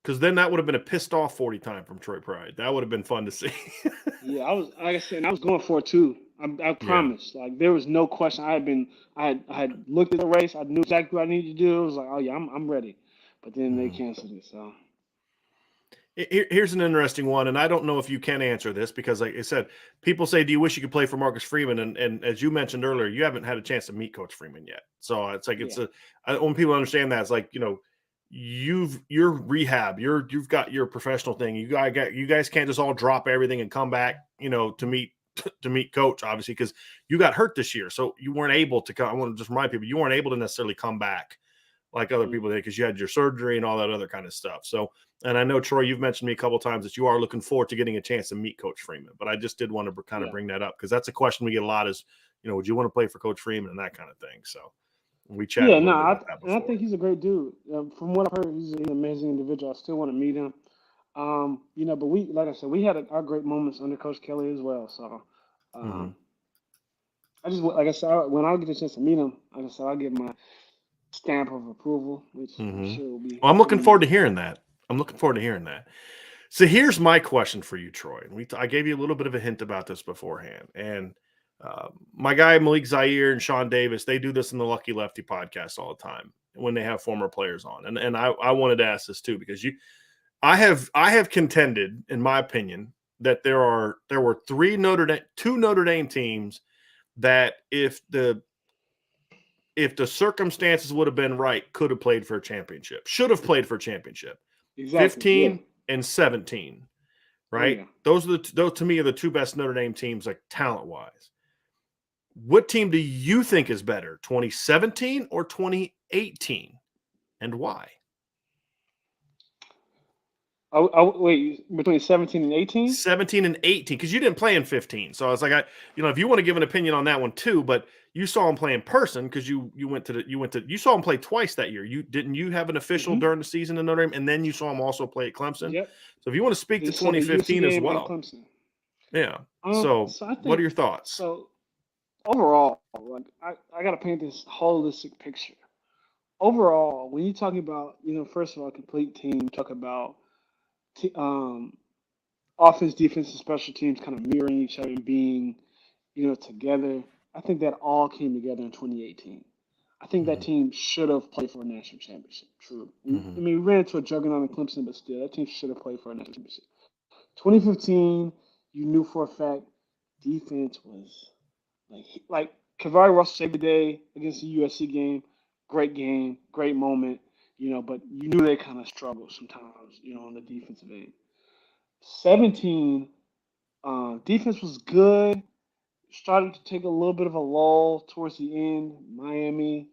Because then that would have been a pissed off 40 time from Troy Pride. That would have been fun to see. Yeah, I was like I said, and I was going for it too. I Yeah. promise. Like there was no question. I had looked at the race. I knew exactly what I needed to do. I was like, oh yeah, I'm ready. But then they Mhm. canceled it. So Here's an interesting one, and I don't know if you can answer this because, like I said, people say, "Do you wish you could play for Marcus Freeman?" And as you mentioned earlier, you haven't had a chance to meet Coach Freeman yet. So it's like yeah, when people understand that, it's like you're rehab, you've got your professional thing. You guys can't just all drop everything and come back, to meet to meet Coach, obviously, because you got hurt this year, so you weren't able to come. I want to just remind people you weren't able to necessarily come back like other mm, people did because you had your surgery and all that other kind of stuff. So, and I know Troy, you've mentioned to me a couple of times that you are looking forward to getting a chance to meet Coach Freeman. But I just did want to kind of yeah, bring that up because that's a question we get a lot: is would you want to play for Coach Freeman and that kind of thing. So we chatted yeah. a No, little bit about that and I think before. he's a great dude. From what I've heard, he's an amazing individual. I still want to meet him. But like I said, we had our great moments under Coach Kelly as well. So, Hmm. um, I just like I said, when I get a chance to meet him, like I said, I'll give my stamp of approval, which I'm Hmm. sure will be Well, I'm looking forward to amazing. hearing that. I'm looking forward to hearing that. So here's my question for you, Troy. And I gave you a little bit of a hint about this beforehand, and my guy Malik Zaire and Sean Davis, they do this in the Lucky Lefty podcast all the time when they have former players on. And I wanted to ask this too because I have contended, in my opinion, that there were two Notre Dame teams that if the circumstances would have been right, could have played for a championship, should have played for a championship. Exactly. Yeah. 15 and 17, Oh right? yeah. Those to me are the two best Notre Dame teams, like talent wise. What team do you think is better, 2017 or 2018, and why? Wait, between 17 and 18? 17 and 18, because you didn't play in 15. So I was like, if you want to give an opinion on that one too, but you saw him play in person because you saw him play twice that year. You have an official Mm-hmm. during the season in Notre Dame, and then you saw him also play at Clemson. Yep. So if you want to speak to They saw the USC 2015 as game and well, Clemson. yeah. So So I what are think your thoughts? so overall, like I gotta paint this holistic picture. Overall, when you're talking about, first of all, complete team, talk about t offense, defense, and special teams kind of mirroring each other and being, together. I think that all came together in 2018. I think that Mhm, team should have played for a national championship. True. I mhm, mean, we ran into a juggernaut in Clemson, but still, that team should have played for a national championship. 2015, you knew for a fact defense was like Kavari Russell saved the day against the USC game, great moment, but you knew they kind of struggled sometimes, on the defensive end. 17, defense was good. Started to take a little bit of a lull towards the end. Miami,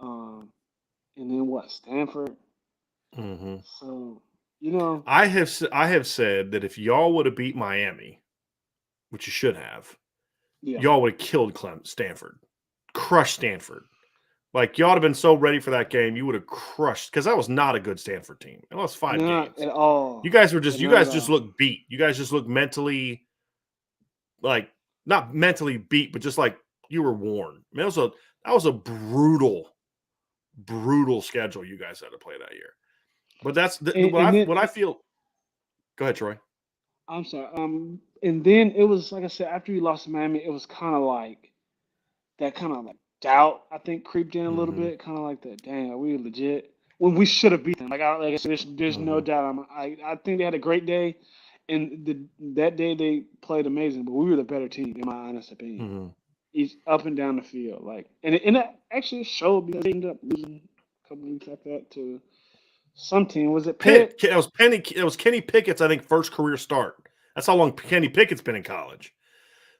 um, and then what? Stanford. mhm. So, I have said that if y'all would have beat Miami, which you should have, yeah. y'all would have killed Stanford, crushed Stanford. Like y'all would have been so ready for that game, you would have crushed because that was not a good Stanford team. It lost 5 Not games. at all. You Not at guys just all. look beat. You guys just look mentally like not mentally beat, but just like you were worn. I mean, that was a brutal schedule you guys had to play that year. But that's And, and then what I feel. Go ahead, Troy. I'm sorry. And then it was like I said, after we lost to Miami, it was kind of like that kind of like doubt I think creeped in a little Hmm. bit, kind of like that. Dang, are we legit? When we should have beat them. Like I said, there's no Hmm. doubt. I think they had a great day, and that day they played amazing, but we were the better team, in my honest opinion. Hmm. He's up and down the field, like, and it actually showed because they ended up losing a couple weeks after that to some team. Was it Pitt. Pitt? It was Kenny Pickett's, I think, first career start. That's how long Kenny Pickett's been in college.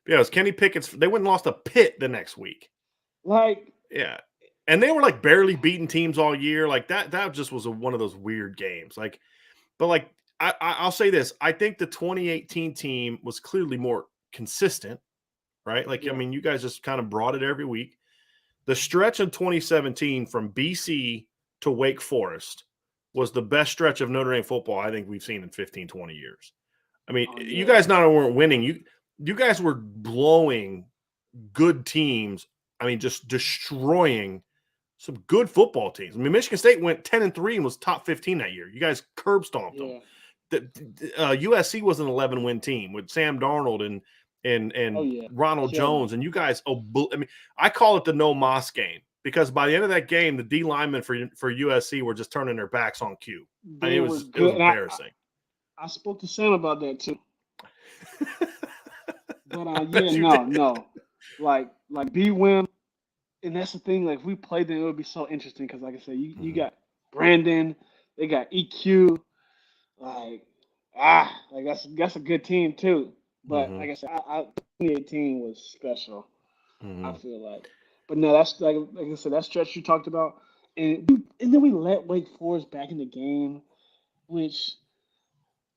Yeah, it was Kenny Pickett's. They went and lost to Pitt the next week. Like, Yeah. And they were like barely beating teams all year. Like that just was one of those weird games. Like, but like I'll say this. I think the 2018 team was clearly more consistent, right? Like, I yeah, mean, you guys just kind of brought it every week. The stretch in 2017 from BC to Wake Forest was the best stretch of Notre Dame football I think we've seen in 15, 20 years. I mean, oh you yeah, guys not only weren't winning, you guys were blowing good teams. I mean, just destroying some good football teams. I mean, Michigan State went 10-3 and was top 15 that year. You guys curb stomped them. yeah. USC was an 11-win team with Sam Darnold Oh and yeah, Ronald Shelby. Jones, and you guys. I mean, I call it the no Moss game because by the end of that game, the D linemen for USC were just turning their backs on cue. I mean, They were it was good. And embarrassing. I spoke to Sam about that too. But I yeah, bet you no, did. no. Like B Wim, and that's the thing. Like if we played them, it would be so interesting because, like I said, you got Brandon, they got EQ, like like that's a good team too. But Mm-hmm. like I said, 2018 was special. I Mm-hmm. feel like, but no, that's like I said, that stretch you talked about, and then we let Wake Forest back in the game, which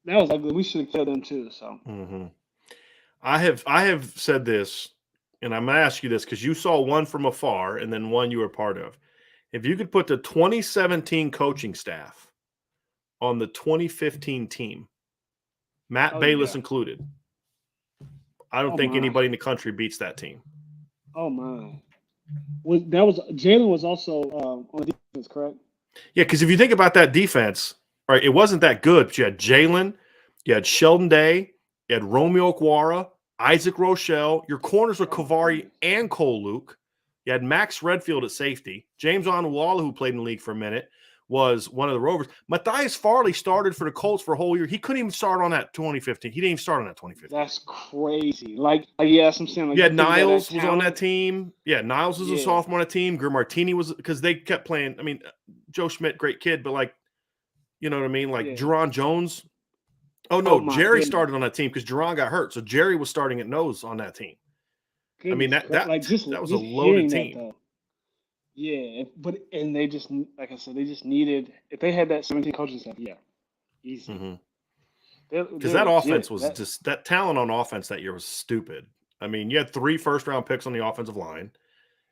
that was ugly. We should have killed them too. So Mm-hmm. I have said this, and I'm gonna ask you this because you saw one from afar and then one you were part of. If you could put the 2017 coaching staff on the 2015 team, Matt oh Bayless yeah, included, I don't oh think my, anybody in the country beats that team. oh my. That was Jalen was also on the defense, correct? Yeah, because if you think about that defense, right, it wasn't that good. But you had Jalen, you had Sheldon Day, you had Romeo Okwara, Isaac Rochelle. Your corners were Oh my Kavari goodness. and Cole Luke. You had Max Redfield at safety. James Onwualu, who played in the league for a minute, was one of the Rovers. Matthias Farley started for the Colts for a whole year. He couldn't even start on that 2015. He didn't even start on that 2015. That's crazy. Like yeah, that's what I'm saying. Like You you had think about that Niles was on that talent. team. Yeah, Niles was a Yeah, sophomore on the team. Greer Martini was because they kept playing. I mean, Joe Schmidt, great kid, but like, you know what I mean? Like yeah. Jerron Jones. Oh Oh no, my Jerry goodness, started on that team because Jerron got hurt. So Jerry was starting at nose on that team. I mean, like that was a just loaded hearing that team. though. Yeah, but and they just like I said, they just needed if they had that 17 coaching staff. Yeah, easy. Mm-hmm. Because They're that offense legit. was That just that talent on offense that year was stupid. I mean, you had 3 first-round picks on the offensive line.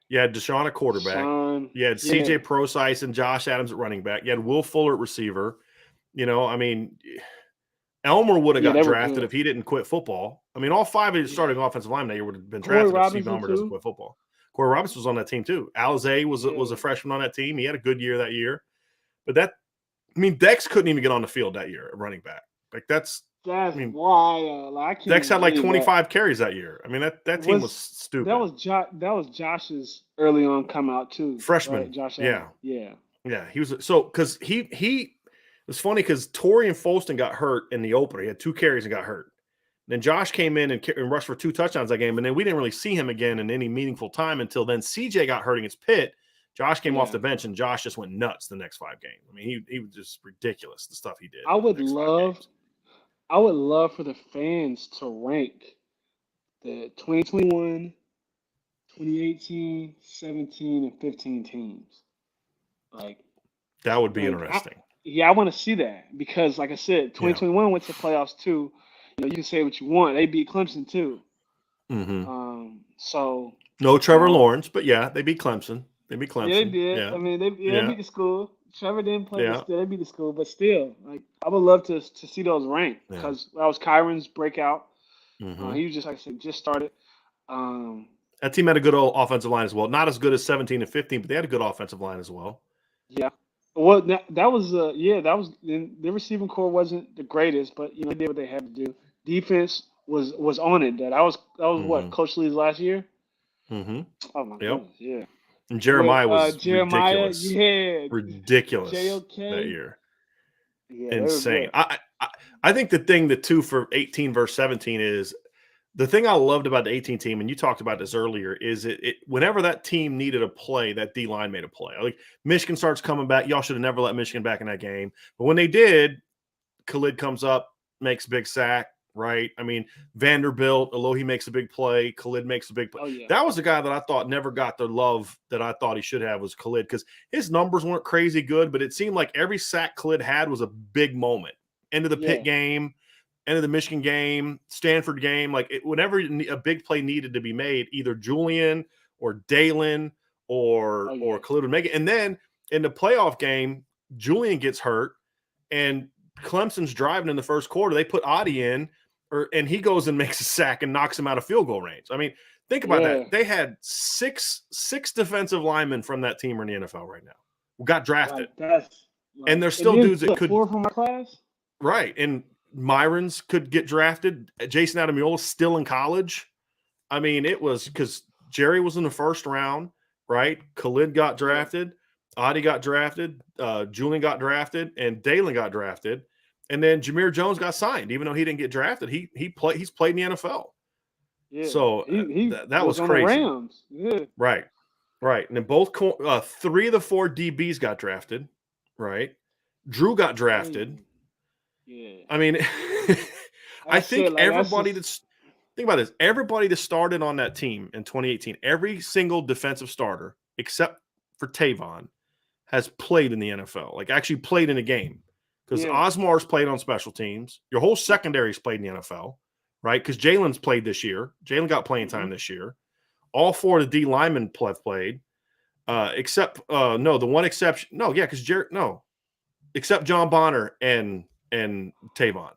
You had Deshaun at quarterback. Sean. You had Yeah, CJ Prosise and Josh Adams at running back. You had Will Fuller at receiver. You know, I mean, Elmer would have yeah, got they were drafted good. if he didn't quit football. I mean, all 5 of his Yeah, starting offensive linemen that year would have been Corey drafted if Steve Robinson Elmer doesn't too. quit football. Corey Robinson was on that team too. Alizé was a Yeah, freshman on that team. He had a good year that year. But I mean, Dex couldn't even get on the field that year at running back. Like I that's mean, wild. Like, I can't Dex even had like believe that. 25 carries that year. I mean, that team was stupid. That was Josh's early on come out too, right? Freshman, Josh Allen. yeah, Yeah. yeah. He was so because he it was funny because Torian Folston got hurt in the opener. He had 2 carries and got hurt. Then Josh came in and rushed for 2 touchdowns that game, and then we didn't really see him again in any meaningful time until then. CJ got hurt against Pitt. Josh came off Yeah. the bench, and Josh just went nuts the next 5 games. I mean, he was just ridiculous the stuff he did I in the would next 5 love games. I would love for the fans to rank the 2021, 2018, 17, and 15 teams. Like That would be like interesting. I want to see that because like I said, Yeah. 2021 went to the playoffs too. You can say what you want. They beat Clemson too. Mm-hmm. So No Trevor um, Lawrence, but yeah, they beat Clemson. They beat yeah, they Clemson. did. Yeah. I mean, they Yeah. beat the school. Trevor didn't play, but Yeah. still, they beat the school. But still, like, I would love to see those ranked Yeah. because that was Kyron's breakout. Mm-hmm. He was just like I said, just started. Um, That team had a good old offensive line as well. Not as good as 17 and 15, but they had a good offensive line as well. yeah. Well, that was that was the receiving core wasn't the greatest, but they did what they had to do. Defense was on it. That was what Mm-hmm. Coach Lee's last year. Mm-hmm. Oh my Yep. goodness, yeah. And With Jeremiah was Jeremiah, ridiculous. yeah, Ridiculous that JOK, year. yeah, they were Insane. good. I think the thing, the 2 for 18 versus 17 is The thing I loved about the 18 team, and you talked about this earlier, is whenever that team needed a play, that D line made a play. Like Michigan starts coming back. Y'all should have never let Michigan back in that game. But when they did, Khalid comes up, makes a big sack, right? I mean, Vanderbilt, although he makes a big play, Khalid makes a big play. Oh yeah. That was the guy that I thought never got the love that I thought he should have, was Khalid, because his numbers weren't crazy good, but it seemed like every sack Khalid had was a big moment. End of the Pitt game, end of the Michigan game, Stanford game, like whenever a big play needed to be made, either Julian or Dalen or Khalid would make it. And then in the playoff game, Julian gets hurt, and Clemson's driving in the first quarter. They put Adi in, and he goes and makes a sack and knocks him out of field goal range. I mean, think about that. They had six defensive linemen from that team are in the NFL right now who got drafted. And there's still dudes that could. 4 from my class? Right. And Myron's could get drafted. Jason Adamiola's still in college. I mean, it was because Jerry was in the first round, right? Khalid got drafted. Adi got drafted, Julian got drafted, and Dalen got drafted, and then Jameer Jones got signed. Even though he didn't get drafted, he's played in the NFL. Yeah, so that was crazy. Rams. Yeah. Right. And then both 3 of the 4 DBs got drafted. Right. Drew got drafted. Yeah. I mean, I think everybody think about this. Everybody that started on that team in 2018, every single defensive starter except for Tavon has played in the NFL, like actually played in a game, because Osmar's played on special teams. Your whole secondary's played in the NFL, right? Because Jalen's played this year. Jalen got playing time this year. All 4 of the D linemen have played, except the one exception. No, yeah, because except John Bonner and Tavon.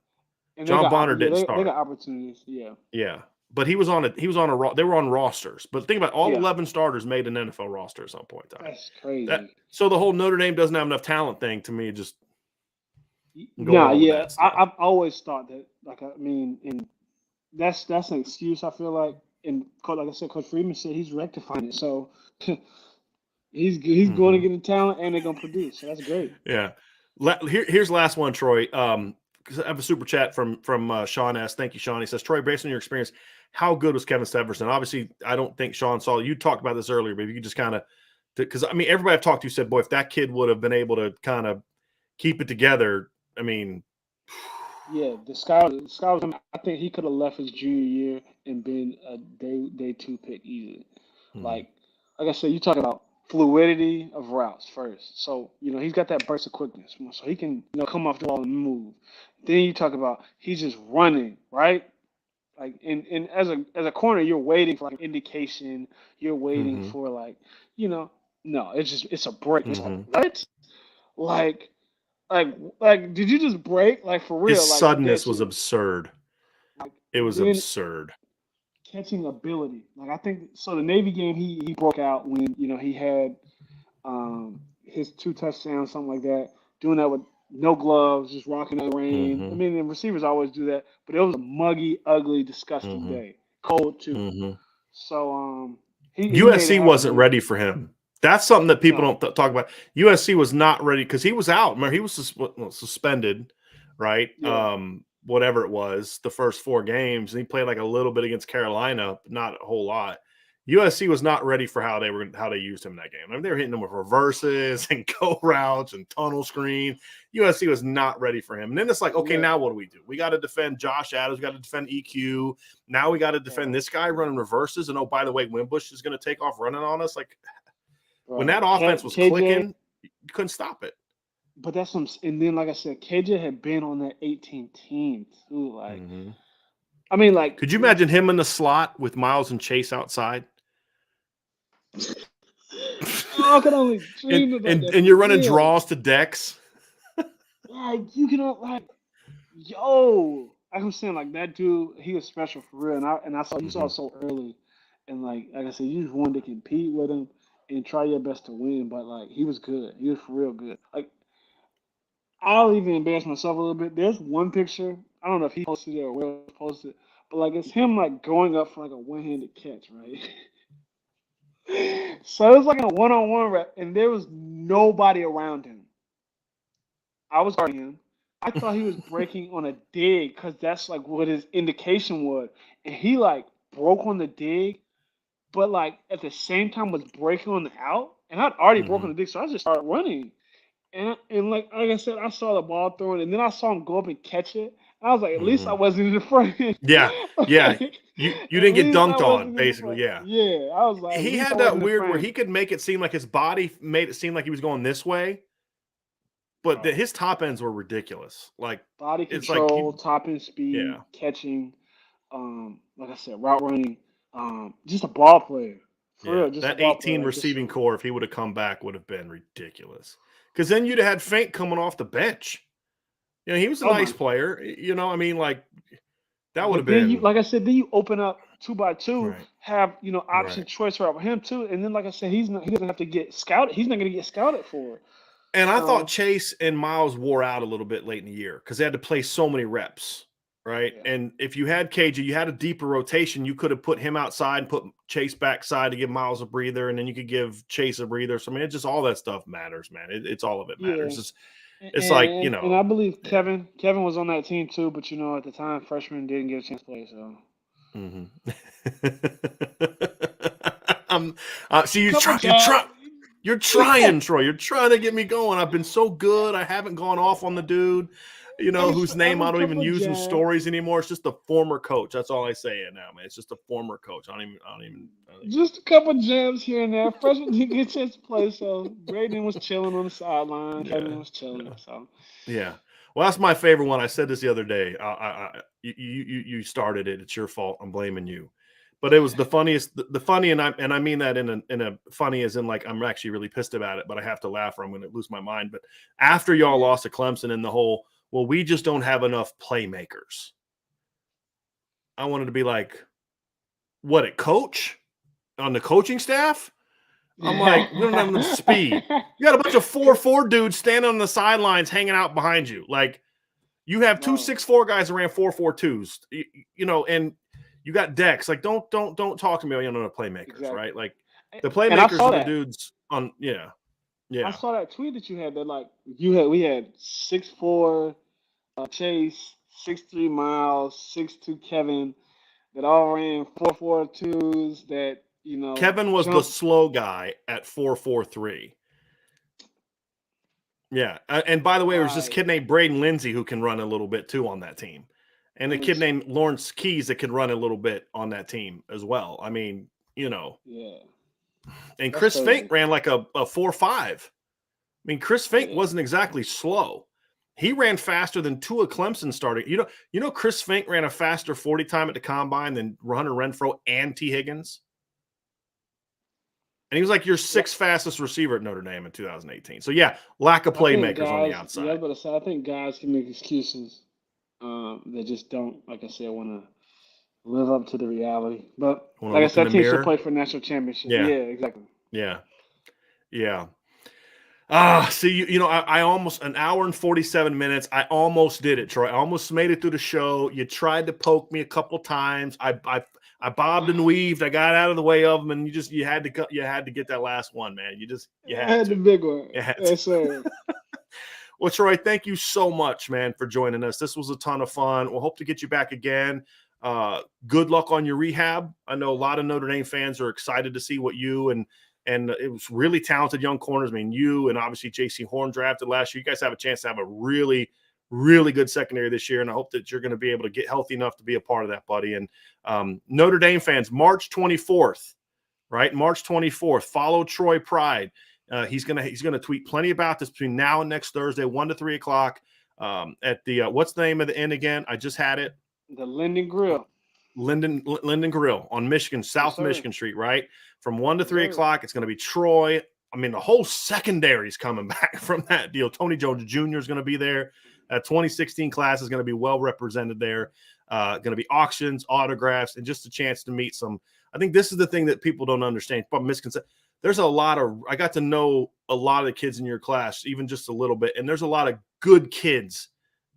And John Bonner didn't start. They got opportunities, yeah. But they were on rosters. But think about it, all 11 starters made an NFL roster at some point in time. That's crazy. So the whole Notre Dame doesn't have enough talent thing, to me, just I've always thought that. Like, I mean, and that's an excuse, I feel like. And like I said, Coach Freeman said he's rectifying it. So he's going to get the talent, and they're going to produce. So that's great. Yeah. Here's the last one, Troy. I have a super chat from Sean S. Thank you, Sean. He says, Troy, based on your experience, how good was Kevin Severson? Obviously, I don't think Sean saw. You talked about this earlier, but if you could just kind of, because I mean, everybody I've talked to said, boy, if that kid would have been able to kind of keep it together, I mean, yeah, the sky was. I think he could have left his junior year and been a day 2 pick easily. Like I said, you talk about fluidity of routes first. So, he's got that burst of quickness. So he can, come off the ball and move. Then you talk about he's just running, right? Like, and as a corner, you're waiting for like an indication. You're waiting for like, no, it's a break. It's like, what? Like, did you just break? Like, for real? His suddenness was absurd. Like, it was absurd. Catching ability, like I think so. The Navy game, he broke out when he had his 2 touchdowns, something like that. Doing that with no gloves, just rocking in the rain. I mean, the receivers always do that, but it was a muggy, ugly, disgusting day, cold too. So USC wasn't ready for him. That's something that people don't talk about. USC was not ready because he was out. Remember, he was suspended, right? Yeah. Whatever it was, the first 4 games, and he played like a little bit against Carolina, but not a whole lot. USC was not ready for how they used him in that game. I mean, they were hitting him with reverses and go routes and tunnel screen. USC was not ready for him. And then it's like, okay, now what do? We got to defend Josh Adams. We got to defend EQ. Now we got to defend this guy running reverses. And oh, by the way, Wimbush is going to take off running on us. Like when that offense was clicking, you couldn't stop it. But that's some, and then like I said, KJ had been on that 18 team too. Like, I mean, like, could you imagine him in the slot with Miles and Chase outside? I can only dream about that. And you're running draws to Dex. Like, you can like, yo, I'm saying, like, that dude, he was special for real. And I saw you saw so early, and like I said, you just wanted to compete with him and try your best to win. But like, he was good. He was for real good. Like, I'll even embarrass myself a little bit. There's one picture. I don't know if he posted it or Will posted it, but like, it's him like going up for like a one-handed catch, right? So it was like a one-on-one rep, and there was nobody around him. I was guarding him. I thought he was breaking on a dig because that's like what his indication was, and he like broke on the dig, but like at the same time was breaking on the out, and I'd already broken Hmm. the dig, so I just started running. And like I said, I saw the ball thrown, and then I saw him go up and catch it. And I was like, at least I Hmm. wasn't in the front. Yeah, yeah. Like, You at didn't get least I dunked on, wasn't in the basically. front. Yeah. Yeah, I was like, at He least I had wasn't that in the weird where front. he could make it seem like his body made it seem like he was going this way, but Bro, his top ends were ridiculous. Like body it's like control, top end speed, yeah, catching, like I said, route running, just a ball player. For yeah. real, just a That ball player. 18 Like just receiving so core, if he would have come back, would have been ridiculous. Because then you'd have had Fink coming off the bench. You know, he was a oh my nice player. You know, I mean, like that would have but then you been like I said, then you open up 2 by 2, right, have option right. choice route with him too. And then like I said, he doesn't have to get scouted. He's not gonna get scouted for it. And I thought So Chase and Miles wore out a little bit late in the year because they had to play so many reps, right? yeah. And if you had KJ, you had a deeper rotation. You could have put him outside and put Chase backside to give Miles a breather, and then you could give Chase a breather. So I mean, it just all that stuff matters, man. It's all of it Yeah. matters. It's like And I believe yeah. Kevin was on that team too, but at the time freshman didn't get a chance to play, so Hmm. See, couple jabs. you're trying, Troy. You're trying to get me going. I've been so good. I haven't gone off on the dude, whose name I don't even Couple use in jabs. stories anymore. It's just a former coach. That's all I say it now, man. It's just a former coach. I don't even. Just a couple jabs here and there. Freshman didn't get a chance to play, so Braden was chilling on the sideline. Yeah, Kevin was chilling. So yeah. Well, that's my favorite one. I said this the other day. You started it. It's your fault. I'm blaming you. But it was the funniest. The funny, and I mean that in a funny as in like I'm actually really pissed about it, but I have to laugh or I'm going to lose my mind. But after y'all yeah. lost to Clemson and the whole, well, we just don't have enough playmakers. I wanted to be like, what, at coach on the coaching staff? I'm like, we don't have enough speed. You got a bunch of 4'4" dudes standing on the sidelines, hanging out behind you, like. You have two Bro, 6'4" guys that ran 4.42s, and you got Dex. Like, don't talk to me on the playmakers, exactly. right? Like, And the and I playmakers saw are the that. dudes on. Yeah, I yeah. saw that tweet that you had that like we had 6'4" Chase, 6'3" Miles, 6'2" Kevin that all ran 4.42s that Kevin was the jump. slow guy at 4.43. Yeah, and by the way, there's this Right. kid named Braden Lindsay who can run a little bit too on that team, and a Let me kid see. named Lawrence Keys that can run a little bit on that team as well. I mean, Yeah, and that's Chris Fink crazy. ran like a 4.5. I mean, Chris Fink Yeah. wasn't exactly slow. He ran faster than two of Clemson starting. Chris Fink ran a faster 40 time at the combine than Hunter Renfro and T. Higgins. And he was like your Yeah. sixth fastest receiver at Notre Dame in 2018. So yeah, lack of I think playmakers on the guys, yeah, I outside. was about to say, I think guys can make excuses that just don't, like I said, want to live up to the reality. But Want to like I look in said, the that team still mirror? play for national championship. Yeah, Yeah, exactly. yeah, yeah. See, I almost an hour and 47 minutes. I almost did it, Troy. I almost made it through the show. You tried to poke me a couple times. I bobbed and weaved. I got out of the way of them, and you had to get that last one, man. You I had had to. the big one. You had to. Yes, sir. Well, Troy, thank you so much, man, for joining us. This was a ton of fun. We'll hope to get you back again. Good luck on your rehab. I know a lot of Notre Dame fans are excited to see what you and it was really talented young corners. I mean, you and obviously J.C. Horn drafted last year. You guys have a chance to have a really, really good secondary this year, and I hope that you're going to be able to get healthy enough to be a part of that, buddy. And Notre Dame fans, March 24th, right? March 24th, follow Troy Pride. He's gonna tweet plenty about this between now and next Thursday, 1 to 3 o'clock. At the what's the name of the inn again? I just had it. The Linden Grill. Linden Grill on Michigan, Yes, South sir. Michigan Street, right? From 1 to Yes, 3 sir. o'clock. It's going to be Troy. I mean, the whole secondary is coming back from that deal. Tony Jones Jr. is going to be there. 2016 class is going to be well represented there. Going to be auctions, autographs, and just a chance to meet some. I think this is the thing that people don't understand. But misconception. There's a lot of. I got to know a lot of the kids in your class, even just a little bit, and there's a lot of good kids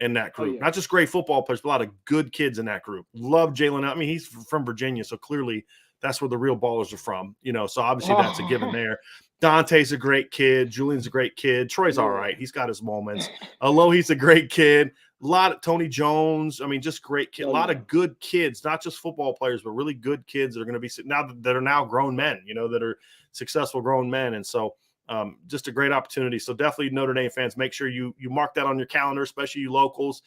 in that Oh group. yeah. Not just great football players, but a lot of good kids in that group. Love Jalen. I mean, he's from Virginia, so clearly that's where the real ballers are from, so obviously that's a given there. Dante's a great kid. Julian's a great kid. Troy's all right. He's got his moments. Alohi's a great kid. A lot of Tony Jones. I mean, just great kid. A lot of good kids, not just football players, but really good kids that are going to be now that are now grown men, that are successful grown men. And so just a great opportunity. So definitely Notre Dame fans, make sure you mark that on your calendar, especially you locals.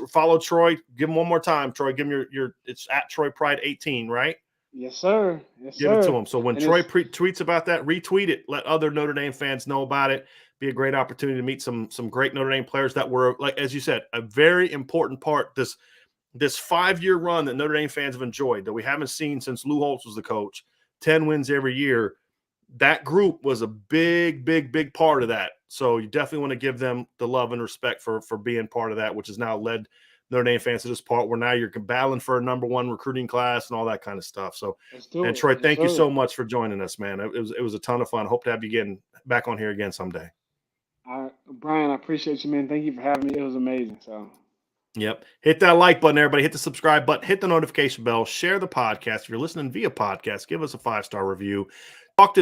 Follow Troy, give him one more time. Troy, give him it's at Troy Pride 18, right? Yes, sir. Yes, Give sir. it to him. So when Troy tweets about that, retweet it. Let other Notre Dame fans know about it. Be a great opportunity to meet some great Notre Dame players that were, like as you said, a very important part. This 5-year run that Notre Dame fans have enjoyed that we haven't seen since Lou Holtz was the coach. 10 wins every year. That group was a big, big, big part of that. So you definitely want to give them the love and respect for being part of that, which has now led Notre Dame fans to this part where now you're battling for a number-1 recruiting class and all that kind of stuff. So, and Troy, thank you so much for joining us, man. It was a ton of fun. Hope to have you getting back on here again someday. Brian, I appreciate you, man. Thank you for having me. It was amazing. So. Yep. Hit that like button, everybody. Hit the subscribe button. Hit the notification bell. Share the podcast. If you're listening via podcast, give us a 5-star review.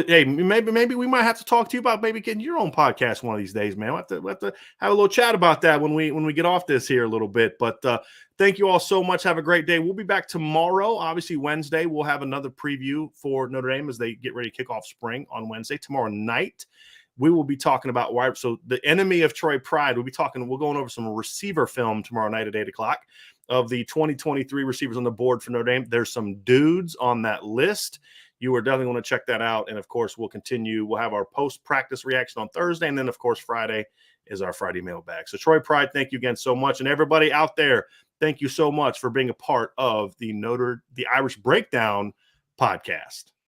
Maybe we might have to talk to you about maybe getting your own podcast one of these days, man. We'll have to have a little chat about that when we get off this here a little bit. But thank you all so much. Have a great day. We'll be back tomorrow. Obviously, Wednesday, we'll have another preview for Notre Dame as they get ready to kick off spring on Wednesday. Tomorrow night, we will be talking about why. So the enemy of Troy Pride, we're going over some receiver film tomorrow night at 8:00 of the 2023 receivers on the board for Notre Dame. There's some dudes on that list. You are definitely going to check that out. And of course, we'll have our post-practice reaction on Thursday. And then of course, Friday is our Friday mailbag. So Troy Pride, thank you again so much. And everybody out there, thank you so much for being a part of the Irish Breakdown podcast.